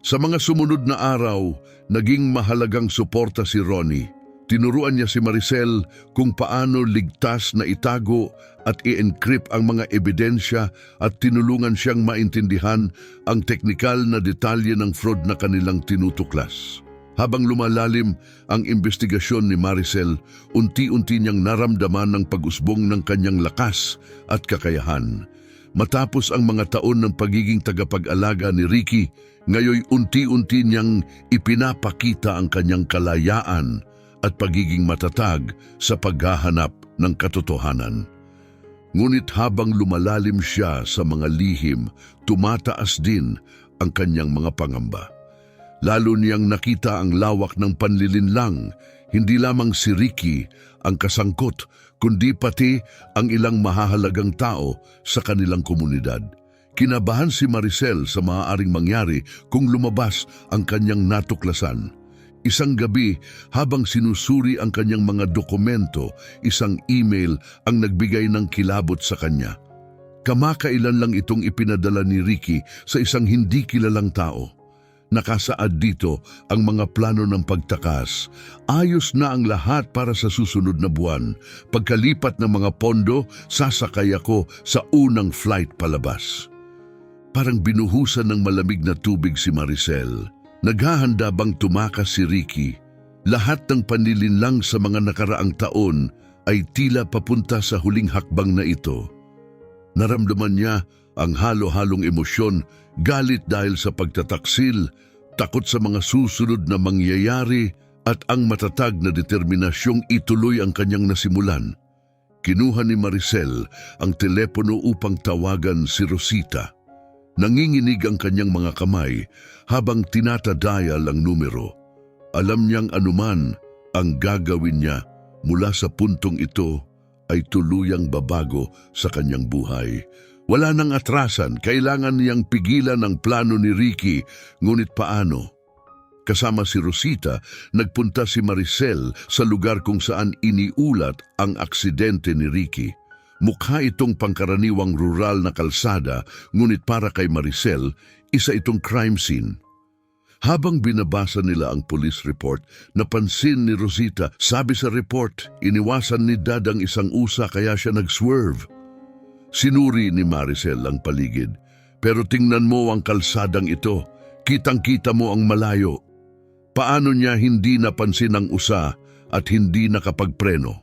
Sa mga sumunod na araw, naging mahalagang suporta si Ronnie. Tinuruan niya si Maricel kung paano ligtas na itago at i-encrypt ang mga ebidensya at tinulungan siyang maintindihan ang teknikal na detalye ng fraud na kanilang tinutuklas. Habang lumalalim ang investigasyon ni Maricel, unti-unti niyang naramdaman ng pag-usbong ng kanyang lakas at kakayahan. Matapos ang mga taon ng pagiging tagapag-alaga ni Ricky, ngayoy unti-unti niyang ipinapakita ang kanyang kalayaan at pagiging matatag sa paghahanap ng katotohanan. Ngunit habang lumalalim siya sa mga lihim, tumataas din ang kanyang mga pangamba. Lalo niyang nakita ang lawak ng panlilinlang, hindi lamang si Ricky ang kasangkot, kundi pati ang ilang mahahalagang tao sa kanilang komunidad. Kinabahan si Maricel sa maaaring mangyari kung lumabas ang kanyang natuklasan. Isang gabi, habang sinusuri ang kanyang mga dokumento, isang email ang nagbigay ng kilabot sa kanya. Kamakailan lang itong ipinadala ni Ricky sa isang hindi kilalang tao. Nakasaad dito ang mga plano ng pagtakas. Ayos na ang lahat para sa susunod na buwan. Pagkalipat ng mga pondo, sasakay ako sa unang flight palabas. Parang binuhusan ng malamig na tubig si Maricel. Naghahanda bang tumakas si Ricky? Lahat ng panlilinlang sa mga nakaraang taon ay tila papunta sa huling hakbang na ito. Naramdaman niya ang halo-halong emosyon, galit dahil sa pagtataksil, takot sa mga susunod na mangyayari at ang matatag na determinasyong ituloy ang kanyang nasimulan. Kinuha ni Maricel ang telepono upang tawagan si Rosita. Nanginginig ang kanyang mga kamay habang tinatadial ang numero. Alam niyang anuman ang gagawin niya mula sa puntong ito ay tuluyang babago sa kanyang buhay. Wala nang atrasan, kailangan niyang pigilan ang plano ni Ricky, ngunit paano? Kasama si Rosita, nagpunta si Maricel sa lugar kung saan iniulat ang aksidente ni Ricky. Mukha itong pangkaraniwang rural na kalsada, ngunit para kay Maricel, isa itong crime scene. Habang binabasa nila ang police report, napansin ni Rosita, sabi sa report, iniwasan ni Dad ang isang usa kaya siya nag-swerve. Sinuri ni Maricel ang paligid. Pero tingnan mo ang kalsadang ito, kitang-kita mo ang malayo. Paano niya hindi napansin ang usa at hindi nakapagpreno?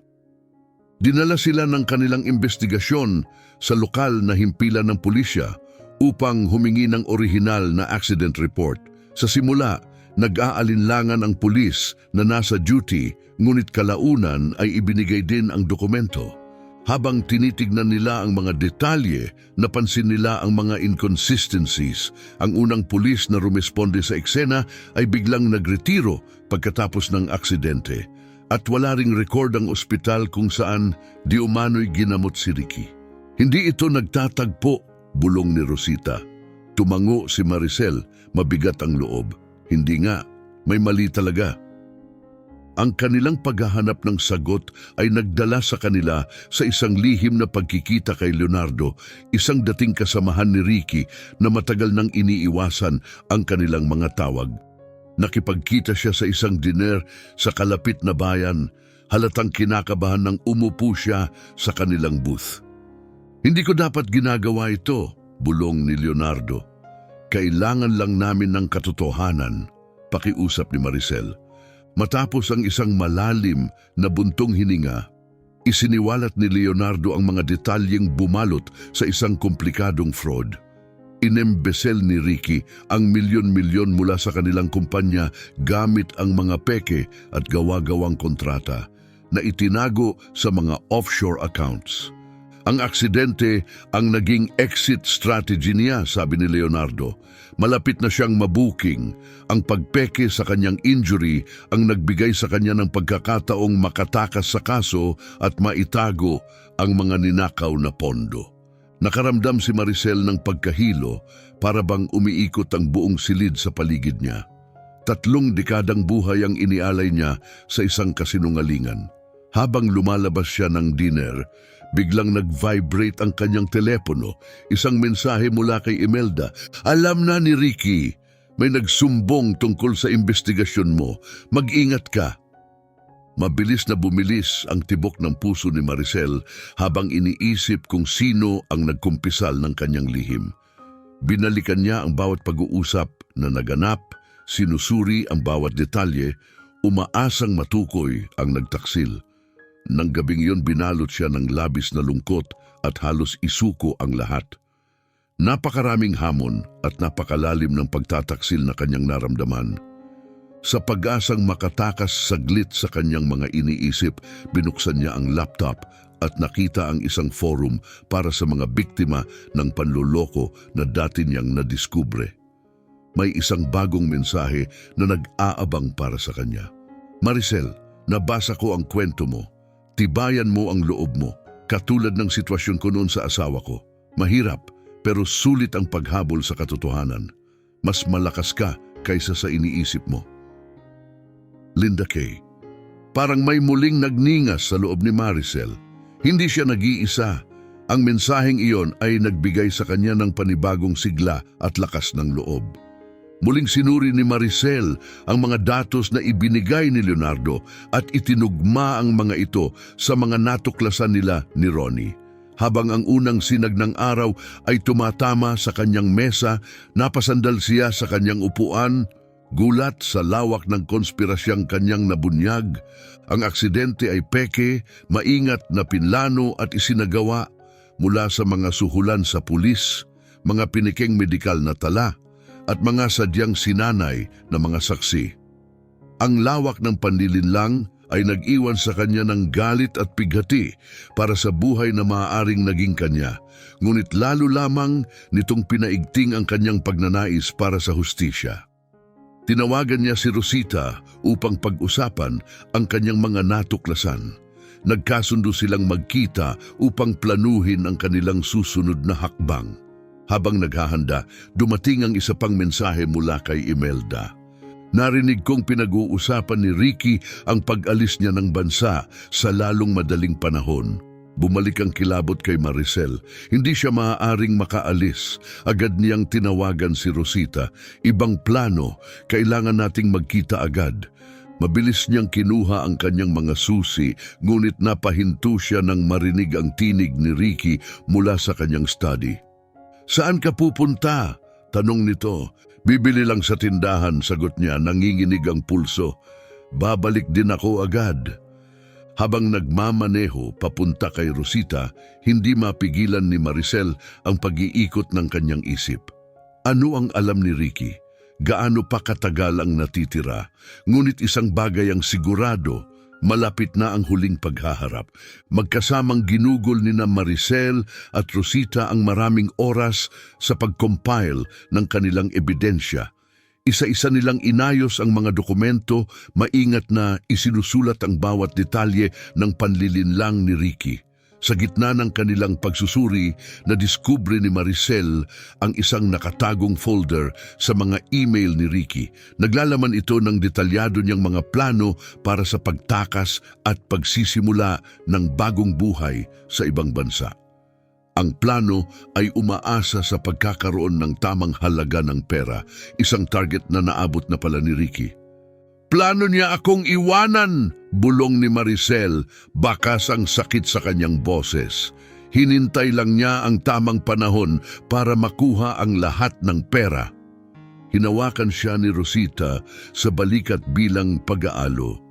Dinala sila ng kanilang investigasyon sa lokal na himpilan ng pulisya upang humingi ng orihinal na accident report. Sa simula, nag-aalinlangan ang pulis na nasa duty, ngunit kalaunan ay ibinigay din ang dokumento. Habang tinitignan nila ang mga detalye, napansin nila ang mga inconsistencies. Ang unang pulis na rumesponde sa eksena ay biglang nagretiro pagkatapos ng aksidente. At wala ring record ang ospital kung saan di umano'y ginamot si Ricky. Hindi ito nagtatagpo, bulong ni Rosita. Tumango si Maricel, mabigat ang loob. Hindi nga, may mali talaga. Ang kanilang paghahanap ng sagot ay nagdala sa kanila sa isang lihim na pagkikita kay Leonardo, isang dating kasamahan ni Ricky na matagal nang iniiwasan ang kanilang mga tawag. Nakipagkita siya sa isang diner sa kalapit na bayan, halatang kinakabahan nang umupo siya sa kanilang booth. Hindi ko dapat ginagawa ito, bulong ni Leonardo. Kailangan lang namin ng katotohanan, pakiusap ni Maricel. Matapos ang isang malalim na buntong hininga, isiniwalat ni Leonardo ang mga detalyeng bumalot sa isang komplikadong fraud. Inembesel ni Ricky ang milyon-milyon mula sa kanilang kumpanya gamit ang mga peke at gawa-gawang kontrata na itinago sa mga offshore accounts. Ang aksidente ang naging exit strategy niya, sabi ni Leonardo. Malapit na siyang mabuking. Ang pagpeke sa kanyang injury ang nagbigay sa kanya ng pagkakataong makatakas sa kaso at maitago ang mga ninakaw na pondo. Nakaramdam si Maricel ng pagkahilo para bang umiikot ang buong silid sa paligid niya. 3 dekadang buhay ang inialay niya sa isang kasinungalingan. Habang lumalabas siya ng dinner, biglang nag-vibrate ang kanyang telepono. Isang mensahe mula kay Imelda. Alam na ni Ricky, may nagsumbong tungkol sa investigasyon mo. Mag-ingat ka. Mabilis na bumilis ang tibok ng puso ni Maricel habang iniisip kung sino ang nagkumpisal ng kanyang lihim. Binalikan niya ang bawat pag-uusap na naganap, sinusuri ang bawat detalye, umaasang matukoy ang nagtaksil. Nang gabing iyon binalot siya ng labis na lungkot at halos isuko ang lahat. Napakaraming hamon at napakalalim ng pagtataksil na kanyang naramdaman. Sa pag-asang makatakas saglit sa kanyang mga iniisip, binuksan niya ang laptop at nakita ang isang forum para sa mga biktima ng panloloko na dati niyang nadiskubre. May isang bagong mensahe na nag-aabang para sa kanya. Maricel, nabasa ko ang kwento mo. Tibayan mo ang loob mo, katulad ng sitwasyon ko noon sa asawa ko. Mahirap, pero sulit ang paghabol sa katotohanan. Mas malakas ka kaysa sa iniisip mo. Linda Kay. Parang may muling nagningas sa loob ni Maricel. Hindi siya nag-iisa. Ang mensaheng iyon ay nagbigay sa kanya ng panibagong sigla at lakas ng loob. Muling sinuri ni Maricel ang mga datos na ibinigay ni Leonardo at itinugma ang mga ito sa mga natuklasan nila ni Ronnie. Habang ang unang sinag ng araw ay tumatama sa kanyang mesa, napasandal siya sa kanyang upuan, gulat sa lawak ng konspirasyang kanyang nabunyag. Ang aksidente ay peke, maingat na pinlano at isinagawa mula sa mga suhulan sa pulis, mga pinikeng medikal na tala, at mga sadyang sinanay na mga saksi. Ang lawak ng panlilinlang ay nag-iwan sa kanya ng galit at pighati para sa buhay na maaaring naging kanya, ngunit lalo lamang nitong pinaigting ang kanyang pagnanais para sa hustisya. Tinawagan niya si Rosita upang pag-usapan ang kanyang mga natuklasan. Nagkasundo silang magkita upang planuhin ang kanilang susunod na hakbang. Habang naghahanda, dumating ang isa pang mensahe mula kay Imelda. Narinig kong pinag-uusapan ni Ricky ang pag-alis niya ng bansa sa lalong madaling panahon. Bumalik ang kilabot kay Maricel. Hindi siya maaaring makaalis. Agad niyang tinawagan si Rosita. Ibang plano, kailangan nating magkita agad. Mabilis niyang kinuha ang kanyang mga susi, ngunit napahinto siya nang marinig ang tinig ni Ricky mula sa kanyang study. "Saan ka pupunta?" tanong nito. "Bibili lang sa tindahan," sagot niya, nanginginig ang pulso. "Babalik din ako agad." Habang nagmamaneho papunta kay Rosita, hindi mapigilan ni Maricel ang pag-iikot ng kanyang isip. Ano ang alam ni Ricky? Gaano pa katagal ang natitira? Ngunit isang bagay ang sigurado, malapit na ang huling paghaharap. Magkasamang ginugol ni na Maricel at Rosita ang maraming oras sa pag-compile ng kanilang ebidensya. Isa-isa nilang inayos ang mga dokumento, maingat na isinusulat ang bawat detalye ng panlilinlang ni Ricky. Sa gitna ng kanilang pagsusuri, nadiskubre ni Maricel ang isang nakatagong folder sa mga email ni Ricky. Naglalaman ito ng detalyado niyang mga plano para sa pagtakas at pagsisimula ng bagong buhay sa ibang bansa. Ang plano ay umaasa sa pagkakaroon ng tamang halaga ng pera, isang target na naabot na pala ni Ricky. "Plano niya akong iwanan!" bulong ni Maricel, bakas ang sakit sa kanyang boses. Hinintay lang niya ang tamang panahon para makuha ang lahat ng pera. Hinawakan siya ni Rosita sa balikat bilang pag-aalo.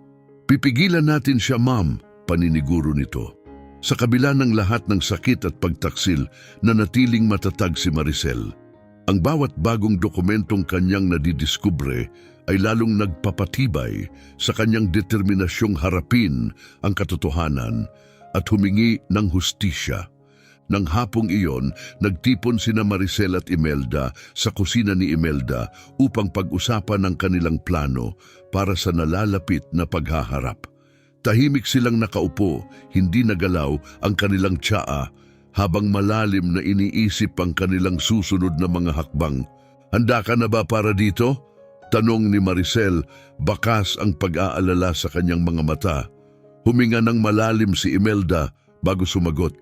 "Pipigilan natin siya, ma'am," paniniguro nito. Sa kabila ng lahat ng sakit at pagtaksil, nanatiling matatag si Maricel. Ang bawat bagong dokumentong kanyang nadidiskubre ay lalong nagpapatibay sa kanyang determinasyong harapin ang katotohanan at humingi ng hustisya. Nang hapong iyon, nagtipon sina Maricel at Imelda sa kusina ni Imelda upang pag-usapan ang kanilang plano para sa nalalapit na paghaharap. Tahimik silang nakaupo, hindi nagalaw ang kanilang tsaa habang malalim na iniisip ang kanilang susunod na mga hakbang. "Handa ka na ba para dito?" tanong ni Maricel, bakas ang pag-aalala sa kanyang mga mata. Huminga ng malalim si Imelda bago sumagot.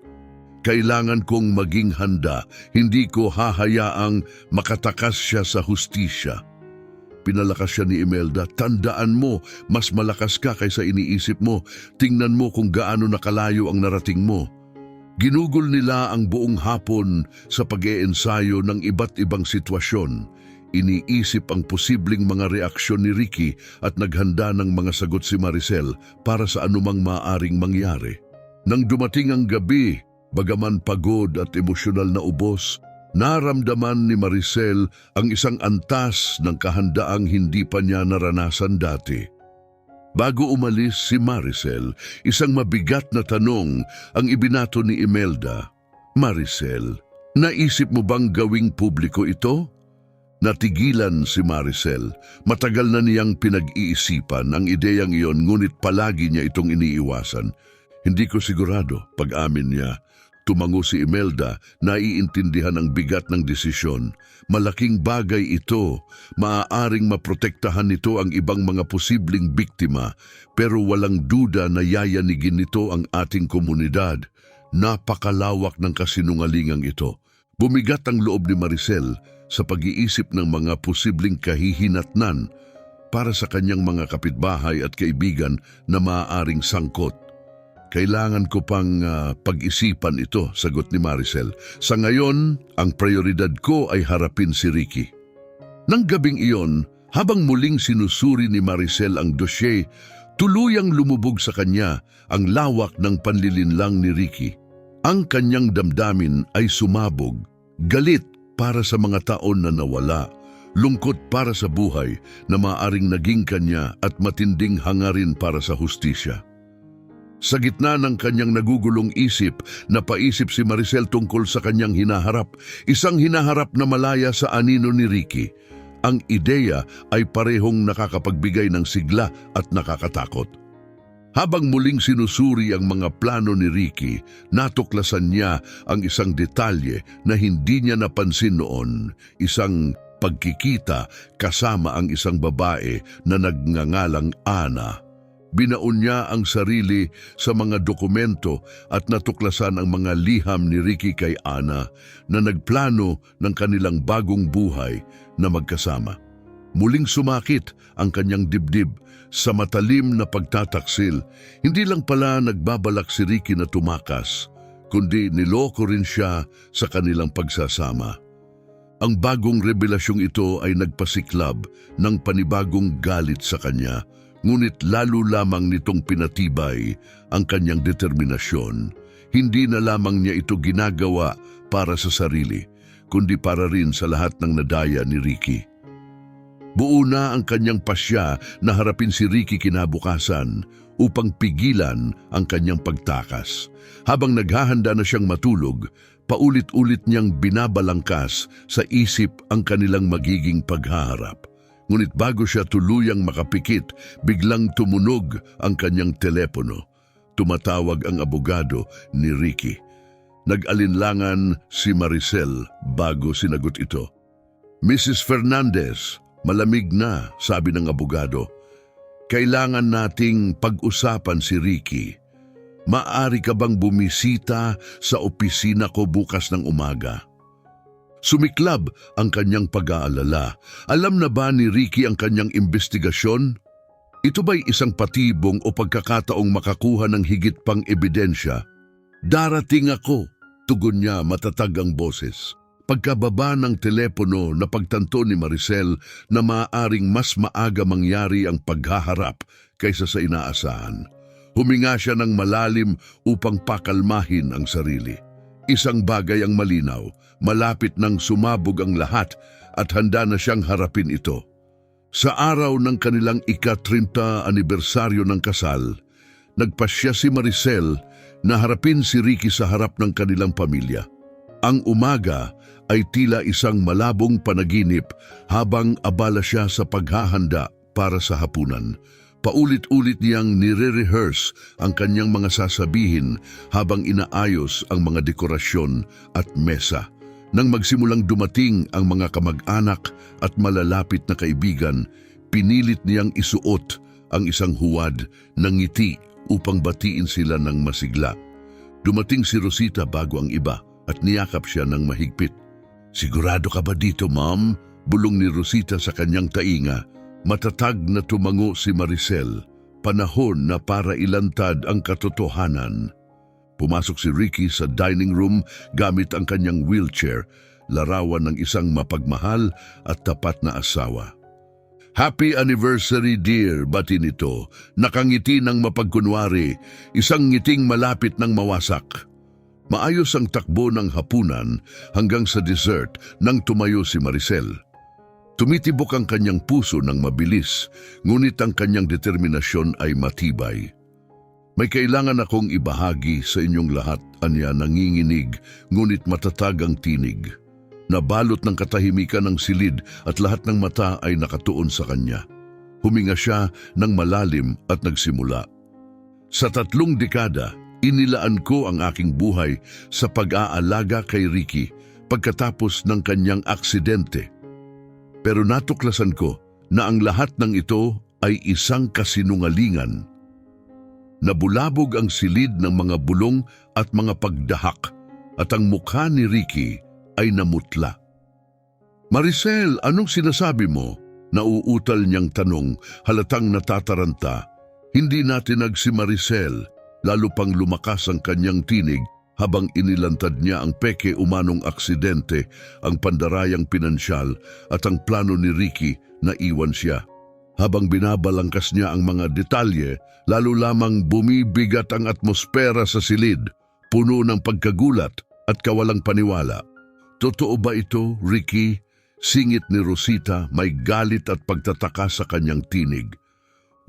"Kailangan kong maging handa, hindi ko hahayaang makatakas siya sa hustisya." Pinalakas siya ni Imelda. "Tandaan mo, mas malakas ka kaysa iniisip mo. Tingnan mo kung gaano nakalayo ang narating mo." Ginugol nila ang buong hapon sa pag-iensayo ng iba't ibang sitwasyon. Iniisip ang posibleng mga reaksyon ni Ricky at naghanda ng mga sagot si Maricel para sa anumang maaaring mangyari. Nang dumating ang gabi, bagaman pagod at emosyonal na ubos, naramdaman ni Maricel ang isang antas ng kahandaang hindi pa niya naranasan dati. Bago umalis si Maricel, isang mabigat na tanong ang ibinato ni Imelda. "Maricel, naisip mo bang gawing publiko ito?" Natigilan si Maricel. Matagal na niyang pinag-iisipan ang ideyang iyon, ngunit palagi niya itong iniiwasan. "Hindi ko sigurado," pag-amin niya. Tumango si Imelda, naiintindihan ang bigat ng desisyon. Malaking bagay ito. Maaaring maprotektahan nito ang ibang mga posibleng biktima, pero walang duda na yayanigin nito ang ating komunidad. Napakalawak ng kasinungalingang ito. Bumigat ang loob ni Maricel sa pag-iisip ng mga posibleng kahihinatnan para sa kanyang mga kapitbahay at kaibigan na maaaring sangkot. "Kailangan ko pang pag-isipan ito," sagot ni Maricel. "Sa ngayon, ang prioridad ko ay harapin si Ricky." Nang gabing iyon, habang muling sinusuri ni Maricel ang dosye, tuluyang lumubog sa kanya ang lawak ng panlilinlang ni Ricky. Ang kanyang damdamin ay sumabog, galit para sa mga taon na nawala, lungkot para sa buhay na maaring naging kanya at matinding hangarin para sa hustisya. Sa gitna ng kanyang nagugulong isip, napaisip si Maricel tungkol sa kanyang hinaharap, isang hinaharap na malaya sa anino ni Ricky. Ang ideya ay parehong nakakapagbigay ng sigla at nakakatakot. Habang muling sinusuri ang mga plano ni Ricky, natuklasan niya ang isang detalye na hindi niya napansin noon, isang pagkikita kasama ang isang babae na nagngangalang Ana. Binaon niya ang sarili sa mga dokumento at natuklasan ang mga liham ni Ricky kay Ana na nagplano ng kanilang bagong buhay na magkasama. Muling sumakit ang kanyang dibdib sa matalim na pagtataksil. Hindi lang pala nagbabalak si Ricky na tumakas, kundi niloko rin siya sa kanilang pagsasama. Ang bagong revelasyong ito ay nagpasiklab ng panibagong galit sa kanya, ngunit lalo lamang nitong pinatibay ang kanyang determinasyon. Hindi na lamang niya ito ginagawa para sa sarili, kundi para rin sa lahat ng nadaya ni Ricky. Buo na ang kanyang pasya na harapin si Ricky kinabukasan upang pigilan ang kanyang pagtakas. Habang naghahanda na siyang matulog, paulit-ulit niyang binabalangkas sa isip ang kanilang magiging paghaharap. Ngunit bago siya tuluyang makapikit, biglang tumunog ang kanyang telepono. Tumatawag ang abogado ni Ricky. Nag-alinlangan si Maricel bago sinagot ito. "Mrs. Fernandez, malamig na," sabi ng abogado. "Kailangan nating pag-usapan si Ricky. Maaari ka bang bumisita sa opisina ko bukas ng umaga?" Sumiklab ang kanyang pag-aalala. Alam na ba ni Ricky ang kanyang investigasyon? Ito ba'y isang patibong o pagkakataong makakuha ng higit pang ebidensya? "Darating ako," tugon niya, matatag ang boses. Pagkababa ng telepono, napagtanto ni Maricel na maaaring mas maaga mangyari ang paghaharap kaysa sa inaasahan. Huminga siya ng malalim upang pakalmahin ang sarili. Isang bagay ang malinaw, malapit nang sumabog ang lahat at handa na siyang harapin ito. Sa araw ng kanilang ika-30 anibersaryo ng kasal, nagpasya si Maricel na harapin si Ricky sa harap ng kanilang pamilya. Ang umaga ay tila isang malabong panaginip habang abala siya sa paghahanda para sa hapunan. Paulit-ulit niyang nire-rehearse ang kanyang mga sasabihin habang inaayos ang mga dekorasyon at mesa. Nang magsimulang dumating ang mga kamag-anak at malalapit na kaibigan, pinilit niyang isuot ang isang huwad ng ngiti upang batiin sila ng masigla. Dumating si Rosita bago ang iba at niyakap siya ng mahigpit. "Sigurado ka ba dito, ma'am?" bulong ni Rosita sa kanyang tainga. Matatag na tumango si Maricel. Panahon na para ilantad ang katotohanan. Pumasok si Ricky sa dining room gamit ang kanyang wheelchair, larawan ng isang mapagmahal at tapat na asawa. "Happy anniversary, dear," bati nito. Nakangiti ng mapagkunwari, isang ngiting malapit ng mawasak. Maayos ang takbo ng hapunan hanggang sa dessert nang tumayo si Maricel. Tumitibok ang kanyang puso ng mabilis, ngunit ang kanyang determinasyon ay matibay. "May kailangan akong ibahagi sa inyong lahat," anya nanginginig, ngunit matatag ang tinig. Nabalot ng katahimikan ng silid at lahat ng mata ay nakatuon sa kanya. Huminga siya ng malalim at nagsimula. "Sa 3 dekada, inilaan ko ang aking buhay sa pag-aalaga kay Ricky pagkatapos ng kanyang aksidente. Pero natuklasan ko na ang lahat ng ito ay isang kasinungalingan. Nabulabog ang silid ng mga bulong at mga pagdahak at ang mukha ni Ricky ay namutla." "Maricel, anong sinasabi mo?" Nauutal niyang tanong, halatang natataranta. Hindi natinag si Maricel, lalo pang lumakas ang kanyang tinig habang inilantad niya ang peke umanong aksidente, ang pandarayang pinansyal at ang plano ni Ricky na iwan siya. Habang binabalangkas niya ang mga detalye, lalo lamang bumibigat ang atmosfera sa silid, puno ng pagkagulat at kawalang paniwala. "Totoo ba ito, Ricky?" Singit ni Rosita, may galit at pagtataka sa kanyang tinig.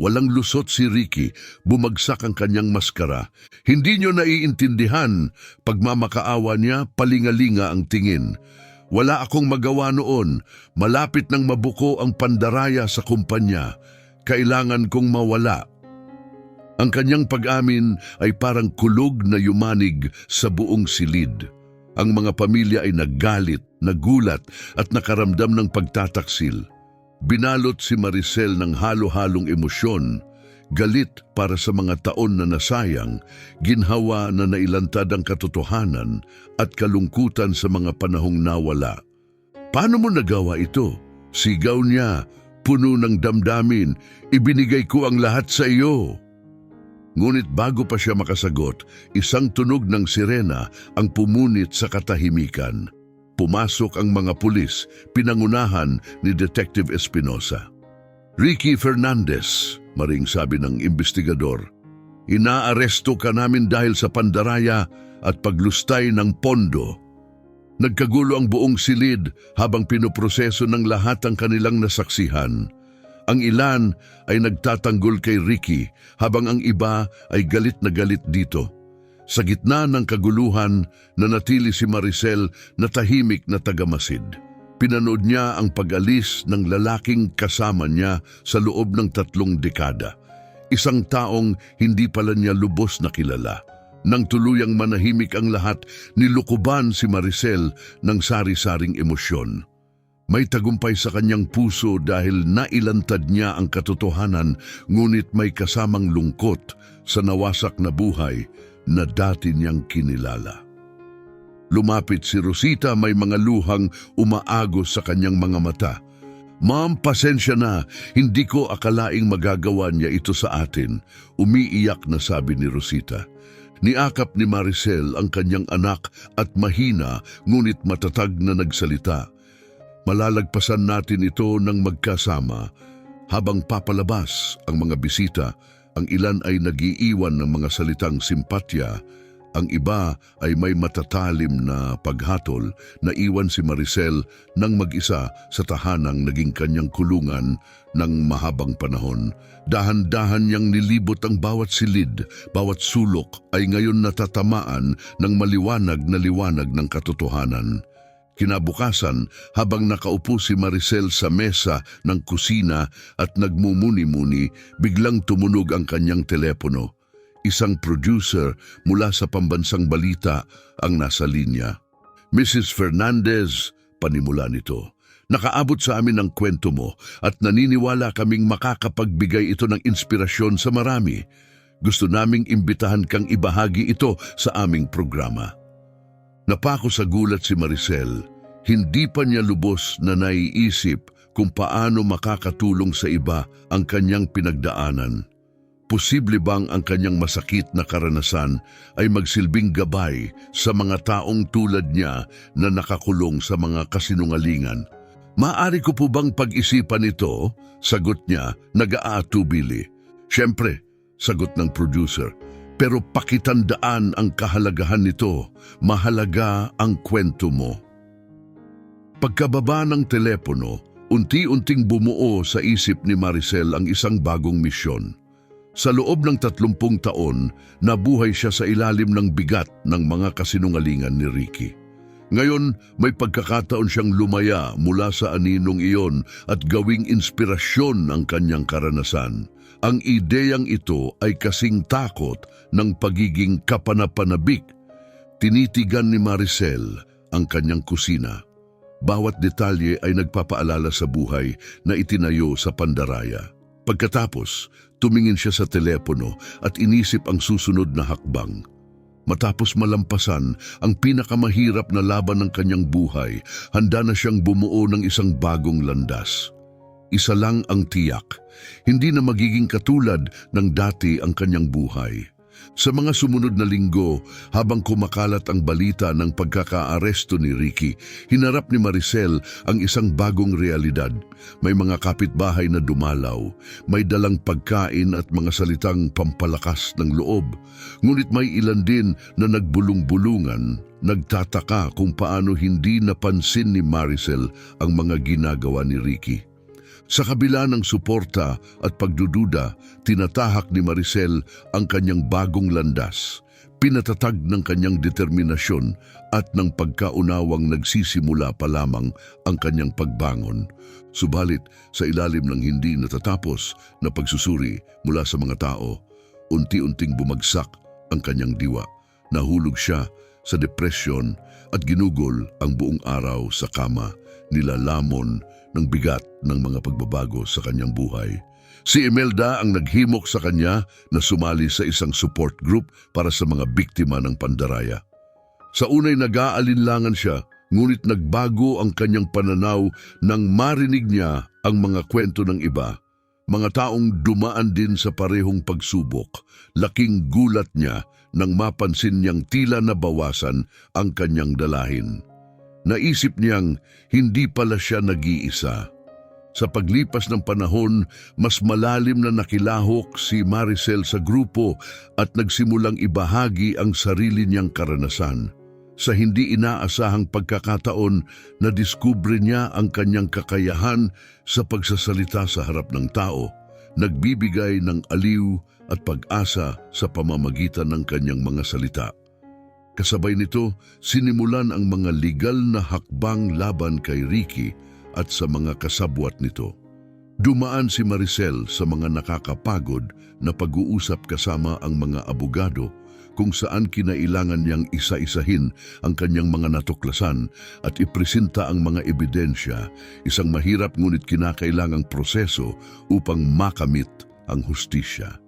Walang lusot si Ricky, bumagsak ang kanyang maskara. "Hindi niyo naiintindihan." Pagmamakaawa niya, palingalinga ang tingin. "Wala akong magawa noon. Malapit nang mabuko ang pandaraya sa kumpanya. Kailangan kong mawala." Ang kanyang pag-amin ay parang kulog na yumanig sa buong silid. Ang mga pamilya ay naggalit, nagulat at nakaramdam ng pagtataksil. Binalot si Maricel ng halo-halong emosyon, galit para sa mga taon na nasayang, ginhawa na nailantad ang katotohanan at kalungkutan sa mga panahong nawala. "Paano mo nagawa ito?" Sigaw niya, puno ng damdamin, "Ibinigay ko ang lahat sa iyo." Ngunit bago pa siya makasagot, isang tunog ng sirena ang pumunit sa katahimikan. Pumasok ang mga pulis, pinangunahan ni Detective Espinosa. "Ricky Fernandez," maring sabi ng investigador, "inaaresto ka namin dahil sa pandaraya at paglustay ng pondo." Nagkagulo ang buong silid habang pinoproseso ng lahat ang kanilang nasaksihan. Ang ilan ay nagtatanggol kay Ricky habang ang iba ay galit na galit dito. Sa gitna ng kaguluhan, nanatili si Maricel na tahimik na tagamasid. Pinanood niya ang pag-alis ng lalaking kasama niya sa loob ng 3 dekada. Isang taong hindi pala niya lubos na kilala. Nang tuluyang manahimik ang lahat, nilukuban si Maricel ng sari-saring emosyon. May tagumpay sa kanyang puso dahil nailantad niya ang katotohanan, ngunit may kasamang lungkot sa nawasak na buhay na dati niyang kinilala. Lumapit si Rosita, may mga luhang umaagos sa kanyang mga mata. "Ma'am, pasensya na. Hindi ko akalaing magagawa niya ito sa atin." Umiiyak na sabi ni Rosita. Niakap ni Maricel ang kanyang anak at mahina ngunit matatag na nagsalita. "Malalagpasan natin ito ng magkasama." Habang papalabas ang mga bisita, ang ilan ay nag-iiwan ng mga salitang simpatya. Ang iba ay may matatalim na paghatol. Naiwan si Maricel nang mag-isa sa tahanang naging kanyang kulungan ng mahabang panahon. Dahan-dahan niyang nilibot ang bawat silid, bawat sulok ay ngayon natatamaan ng maliwanag na liwanag ng katotohanan. Kinabukasan, habang nakaupo si Maricel sa mesa ng kusina at nagmumuni-muni, biglang tumunog ang kanyang telepono. Isang producer mula sa pambansang balita ang nasa linya. "Mrs. Fernandez," panimula nito, "nakaabot sa amin ang kwento mo at naniniwala kaming makakapagbigay ito ng inspirasyon sa marami. Gusto naming imbitahan kang ibahagi ito sa aming programa." Napako sa gulat si Maricel. Hindi pa niya lubos na naiisip kung paano makakatulong sa iba ang kanyang pinagdaanan. Posible bang ang kanyang masakit na karanasan ay magsilbing gabay sa mga taong tulad niya na nakakulong sa mga kasinungalingan? "Maaari ko po bang pag-isipan ito?" Sagot niya, nag-aatubili. "Siyempre," sagot ng producer, "pero pakitandaan ang kahalagahan nito. Mahalaga ang kwento mo." Pagkababa ng telepono, unti-unting bumuo sa isip ni Maricel ang isang bagong misyon. Sa loob ng 30 taon, nabuhay siya sa ilalim ng bigat ng mga kasinungalingan ni Ricky. Ngayon, may pagkakataon siyang lumaya mula sa aninong iyon at gawing inspirasyon ang kanyang karanasan. Ang ideyang ito ay kasing takot ng pagiging kapanapanabik. Tinitigan ni Maricel ang kanyang kusina. Bawat detalye ay nagpapaalala sa buhay na itinayo sa pandaraya. Pagkatapos, tumingin siya sa telepono at inisip ang susunod na hakbang. Matapos malampasan ang pinakamahirap na laban ng kanyang buhay, handa na siyang bumuo ng isang bagong landas. Isa lang ang tiyak, hindi na magiging katulad ng dati ang kanyang buhay. Sa mga sumunod na linggo, habang kumakalat ang balita ng pagkakaaresto ni Ricky, hinarap ni Maricel ang isang bagong realidad. May mga kapitbahay na dumalaw, may dalang pagkain at mga salitang pampalakas ng loob. Ngunit may ilan din na nagbulong-bulungan, nagtataka kung paano hindi napansin ni Maricel ang mga ginagawa ni Ricky. Sa kabila ng suporta at pagdududa, tinatahak ni Maricel ang kanyang bagong landas. Pinatatag ng kanyang determinasyon at ng pagkaunawang nagsisimula pa lamang ang kanyang pagbangon. Subalit, sa ilalim ng hindi natatapos na pagsusuri mula sa mga tao, unti-unting bumagsak ang kanyang diwa. Nahulog siya sa depresyon at ginugol ang buong araw sa kama, nilalamon ng bigat ng mga pagbabago sa kanyang buhay. Si Imelda ang naghimok sa kanya na sumali sa isang support group para sa mga biktima ng pandaraya. Sa unay nag-aalinlangan siya, ngunit nagbago ang kanyang pananaw nang marinig niya ang mga kwento ng iba. Mga taong dumaan din sa parehong pagsubok. Laking gulat niya nang mapansin niyang tila nabawasan ang kanyang dalahin. Naisip niyang hindi pala siya nag-iisa. Sa paglipas ng panahon, mas malalim na nakilahok si Maricel sa grupo at nagsimulang ibahagi ang sarili niyang karanasan. Sa hindi inaasahang pagkakataon, nadiskubre niya ang kanyang kakayahan sa pagsasalita sa harap ng tao, nagbibigay ng aliw at pag-asa sa pamamagitan ng kanyang mga salita. Kasabay nito, sinimulan ang mga legal na hakbang laban kay Ricky at sa mga kasabwat nito. Dumaan si Maricel sa mga nakakapagod na pag-uusap kasama ang mga abogado kung saan kinailangan niyang isa-isahin ang kanyang mga natuklasan at ipresenta ang mga ebidensya, isang mahirap ngunit kinakailangang proseso upang makamit ang hustisya.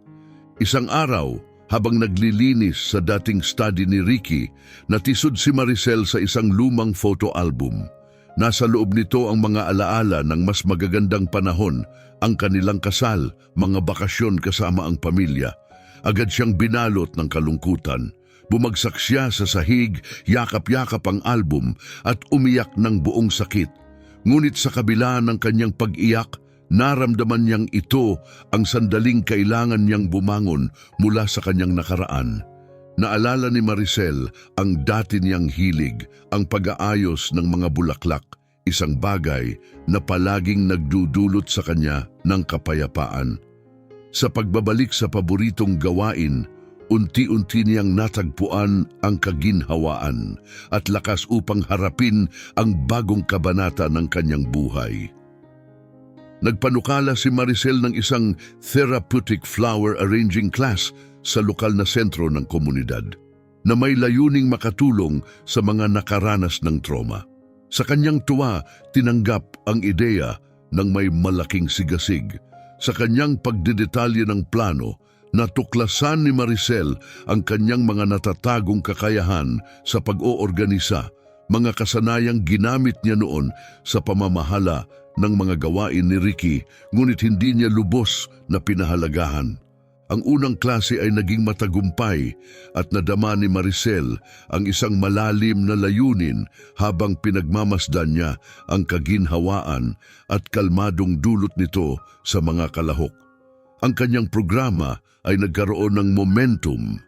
Isang araw, habang naglilinis sa dating study ni Ricky, natisod si Maricel sa isang lumang photo album. Nasa loob nito ang mga alaala ng mas magagandang panahon, ang kanilang kasal, mga bakasyon kasama ang pamilya. Agad siyang binalot ng kalungkutan. Bumagsak siya sa sahig, yakap-yakap ang album at umiyak ng buong sakit. Ngunit sa kabila ng kanyang pag-iyak, naramdaman niyang ito ang sandaling kailangan niyang bumangon mula sa kanyang nakaraan. Naalala ni Maricel ang dati niyang hilig, ang pag-aayos ng mga bulaklak, isang bagay na palaging nagdudulot sa kanya ng kapayapaan. Sa pagbabalik sa paboritong gawain, unti-unti niyang natagpuan ang kaginhawaan at lakas upang harapin ang bagong kabanata ng kanyang buhay. Nagpanukala si Maricel ng isang therapeutic flower arranging class sa lokal na sentro ng komunidad na may layuning makatulong sa mga nakaranas ng trauma. Sa kanyang tuwa, tinanggap ang ideya ng may malaking sigasig. Sa kanyang pagdidetalye ng plano, natuklasan ni Maricel ang kanyang mga natatagong kakayahan sa pag-oorganisa, mga kasanayang ginamit niya noon sa pamamahala ng mga gawain ni Ricky, ngunit hindi niya lubos na pinahalagahan. Ang unang klase ay naging matagumpay at nadama ni Maricel ang isang malalim na layunin habang pinagmamasdan niya ang kaginhawaan at kalmadong dulot nito sa mga kalahok. Ang kanyang programa ay nagkaroon ng momentum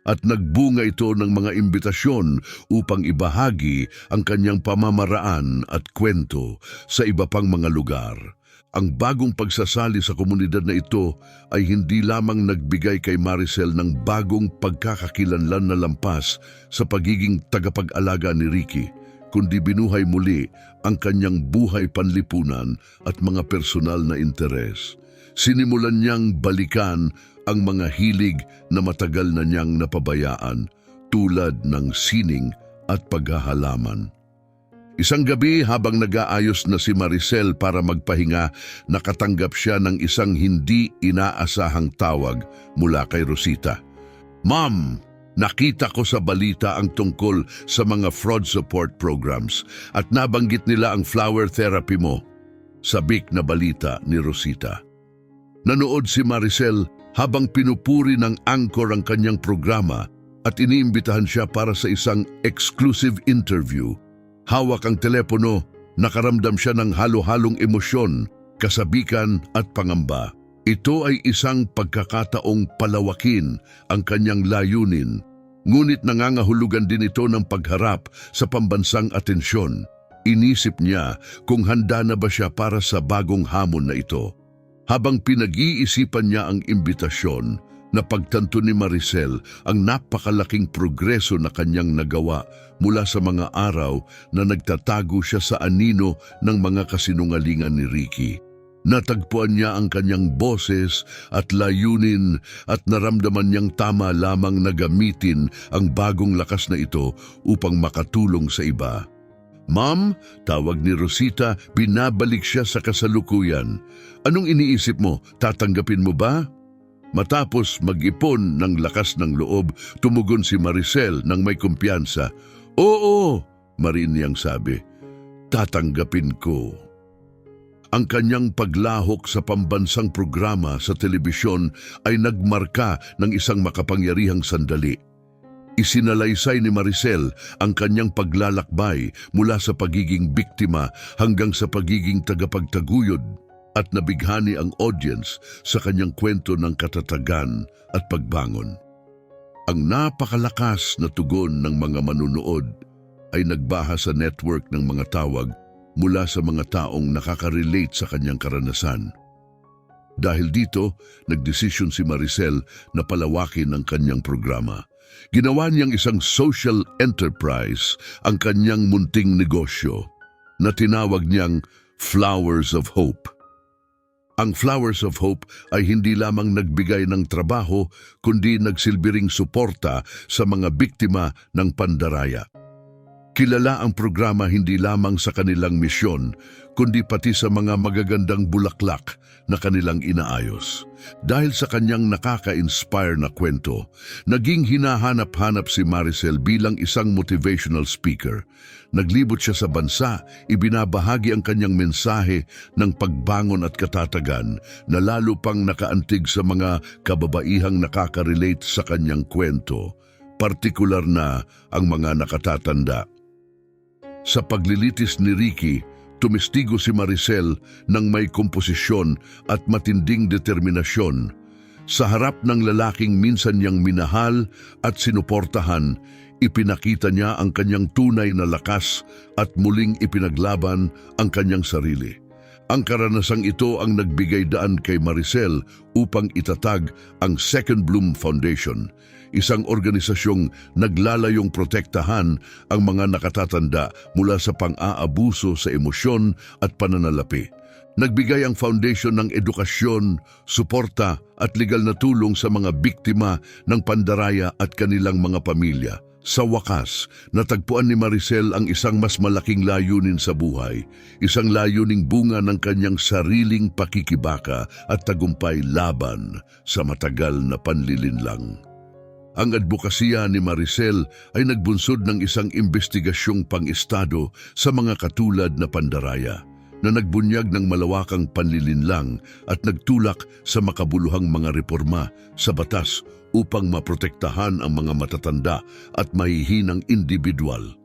at nagbunga ito ng mga imbitasyon upang ibahagi ang kanyang pamamaraan at kwento sa iba pang mga lugar. Ang bagong pagsasali sa komunidad na ito ay hindi lamang nagbigay kay Maricel ng bagong pagkakakilanlan na lampas sa pagiging tagapag-alaga ni Ricky, kundi binuhay muli ang kanyang buhay panlipunan at mga personal na interes. Sinimulan niyang balikan ang mga hilig na matagal na niyang napabayaan, tulad ng sining at paghahalaman. Isang gabi habang nag-aayos na si Maricel para magpahinga, nakatanggap siya ng isang hindi inaasahang tawag mula kay Rosita. "Ma'am, nakita ko sa balita ang tungkol sa mga fraud support programs at nabanggit nila ang flower therapy mo." Sabik na balita ni Rosita. Nanood si Maricel habang pinupuri ng anchor ang kanyang programa at iniimbitahan siya para sa isang exclusive interview. Hawak ang telepono, nakaramdam siya ng halo-halong emosyon, kasabikan at pangamba. Ito ay isang pagkakataong palawakin ang kanyang layunin, ngunit nangangahulugan din ito ng pagharap sa pambansang atensyon. Inisip niya kung handa na ba siya para sa bagong hamon na ito. Habang pinag-iisipan niya ang imbitasyon, napagtanto ni Maricel ang napakalaking progreso na kanyang nagawa mula sa mga araw na nagtatago siya sa anino ng mga kasinungalingan ni Ricky. Natagpuan niya ang kanyang boses at layunin at naramdaman niyang tama lamang na gamitin ang bagong lakas na ito upang makatulong sa iba. "Ma'am," tawag ni Rosita, binabalik siya sa kasalukuyan. "Anong iniisip mo? Tatanggapin mo ba?" Matapos mag-ipon ng lakas ng loob, tumugon si Maricel ng may kumpiyansa. "Oo," marin niyang sabi, "tatanggapin ko." Ang kanyang paglahok sa pambansang programa sa telebisyon ay nagmarka ng isang makapangyarihang sandali. Isinalaysay ni Maricel ang kanyang paglalakbay mula sa pagiging biktima hanggang sa pagiging tagapagtaguyod at nabighani ang audience sa kanyang kwento ng katatagan at pagbangon. Ang napakalakas na tugon ng mga manunood ay nagbaha sa network ng mga tawag mula sa mga taong nakaka-relate sa kanyang karanasan. Dahil dito, nagdesisyon si Maricel na palawakin ang kanyang programa. Ginawa niyang isang social enterprise ang kanyang munting negosyo na tinawag niyang Flowers of Hope. Ang Flowers of Hope ay hindi lamang nagbigay ng trabaho kundi nagsilbi ring suporta sa mga biktima ng pandaraya. Kilala ang programa hindi lamang sa kanilang misyon, kundi pati sa mga magagandang bulaklak na kanilang inaayos. Dahil sa kanyang nakaka-inspire na kwento, naging hinahanap-hanap si Maricel bilang isang motivational speaker. Naglibot siya sa bansa, ibinabahagi ang kanyang mensahe ng pagbangon at katatagan na lalo pang nakaantig sa mga kababaihang nakaka-relate sa kanyang kwento, partikular na ang mga nakatatanda. Sa paglilitis ni Ricky, tumistigo si Maricel ng may komposisyon at matinding determinasyon. Sa harap ng lalaking minsan niyang minahal at sinuportahan, ipinakita niya ang kanyang tunay na lakas at muling ipinaglaban ang kanyang sarili. Ang karanasang ito ang nagbigay daan kay Maricel upang itatag ang Second Bloom Foundation, isang organisasyong naglalayong protektahan ang mga nakatatanda mula sa pang-aabuso sa emosyon at pananalapi. Nagbigay ang foundation ng edukasyon, suporta at legal na tulong sa mga biktima ng pandaraya at kanilang mga pamilya. Sa wakas, natagpuan ni Maricel ang isang mas malaking layunin sa buhay, isang layuning bunga ng kanyang sariling pakikibaka at tagumpay laban sa matagal na panlilinlang. Ang advokasya ni Maricel ay nagbunsod ng isang investigasyong pang-estado sa mga katulad na pandaraya, na nagbunyag ng malawakang panlilinlang at nagtulak sa makabuluhang mga reforma sa batas upang maprotektahan ang mga matatanda at mahihinang individual.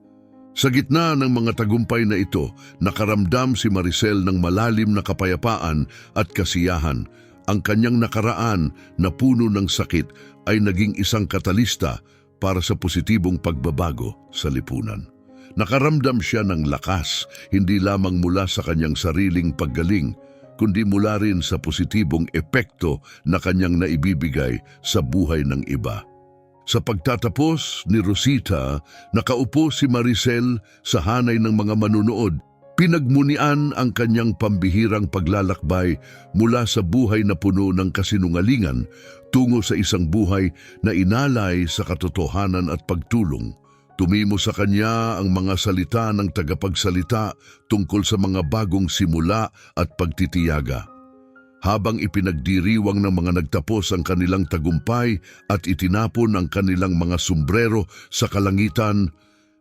Sa gitna ng mga tagumpay na ito, nakaramdam si Maricel ng malalim na kapayapaan at kasiyahan. Ang kanyang nakaraan na puno ng sakit ay naging isang katalista para sa positibong pagbabago sa lipunan. Nakaramdam siya ng lakas, hindi lamang mula sa kanyang sariling paggaling, kundi mula rin sa positibong epekto na kanyang naibibigay sa buhay ng iba. Sa pagtatapos ni Rosita, nakaupo si Maricel sa hanay ng mga manunood. Pinagmunian ang kanyang pambihirang paglalakbay mula sa buhay na puno ng kasinungalingan tungo sa isang buhay na inalay sa katotohanan at pagtulong. Tumimo sa kanya ang mga salita ng tagapagsalita tungkol sa mga bagong simula at pagtitiyaga. Habang ipinagdiriwang ng mga nagtapos ang kanilang tagumpay at itinapon ang kanilang mga sombrero sa kalangitan,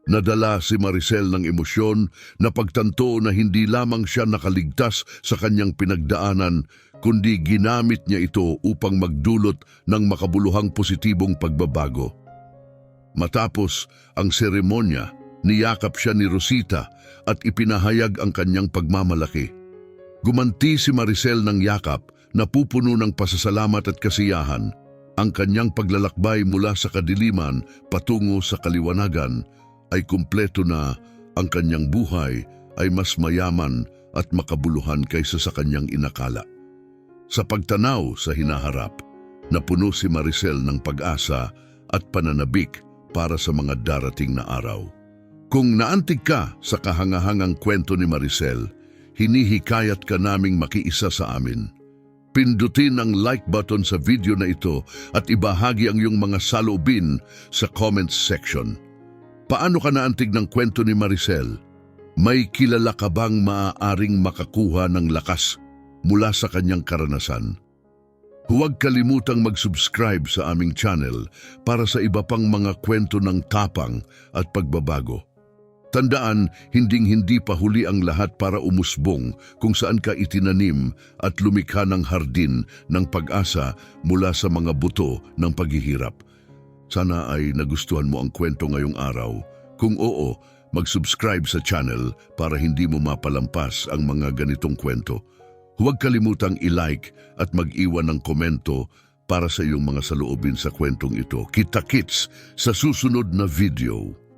nadala si Maricel ng emosyon na pagtanto na hindi lamang siya nakaligtas sa kanyang pinagdaanan, kundi ginamit niya ito upang magdulot ng makabuluhang positibong pagbabago. Matapos ang seremonya, niyakap siya ni Rosita at ipinahayag ang kanyang pagmamalaki. Gumanti si Maricel ng yakap na pupuno ng pasasalamat at kasiyahan. Ang kanyang paglalakbay mula sa kadiliman patungo sa kaliwanagan ay kumpleto na. Ang kanyang buhay ay mas mayaman at makabuluhan kaysa sa kanyang inakala. Sa pagtanaw sa hinaharap, napuno si Maricel ng pag-asa at pananabik para sa mga darating na araw. Kung naantig ka sa kahangahangang kwento ni Maricel, hinihikayat ka naming makiisa sa amin. Pindutin ang like button sa video na ito at ibahagi ang iyong mga saloobin sa comments section. Paano ka naantig ng kwento ni Maricel? May kilala ka bang maaaring makakuha ng lakas mula sa kanyang karanasan? Huwag kalimutang mag-subscribe sa aming channel para sa iba pang mga kwento ng tapang at pagbabago. Tandaan, hinding-hindi pa huli ang lahat para umusbong kung saan ka itinanim at lumikha ng hardin ng pag-asa mula sa mga buto ng paghihirap. Sana ay nagustuhan mo ang kwento ngayong araw. Kung oo, mag-subscribe sa channel para hindi mo mapalampas ang mga ganitong kwento. Huwag kalimutang i-like at mag-iwan ng komento para sa iyong mga saloobin sa kwentong ito. Kita-kits sa susunod na video.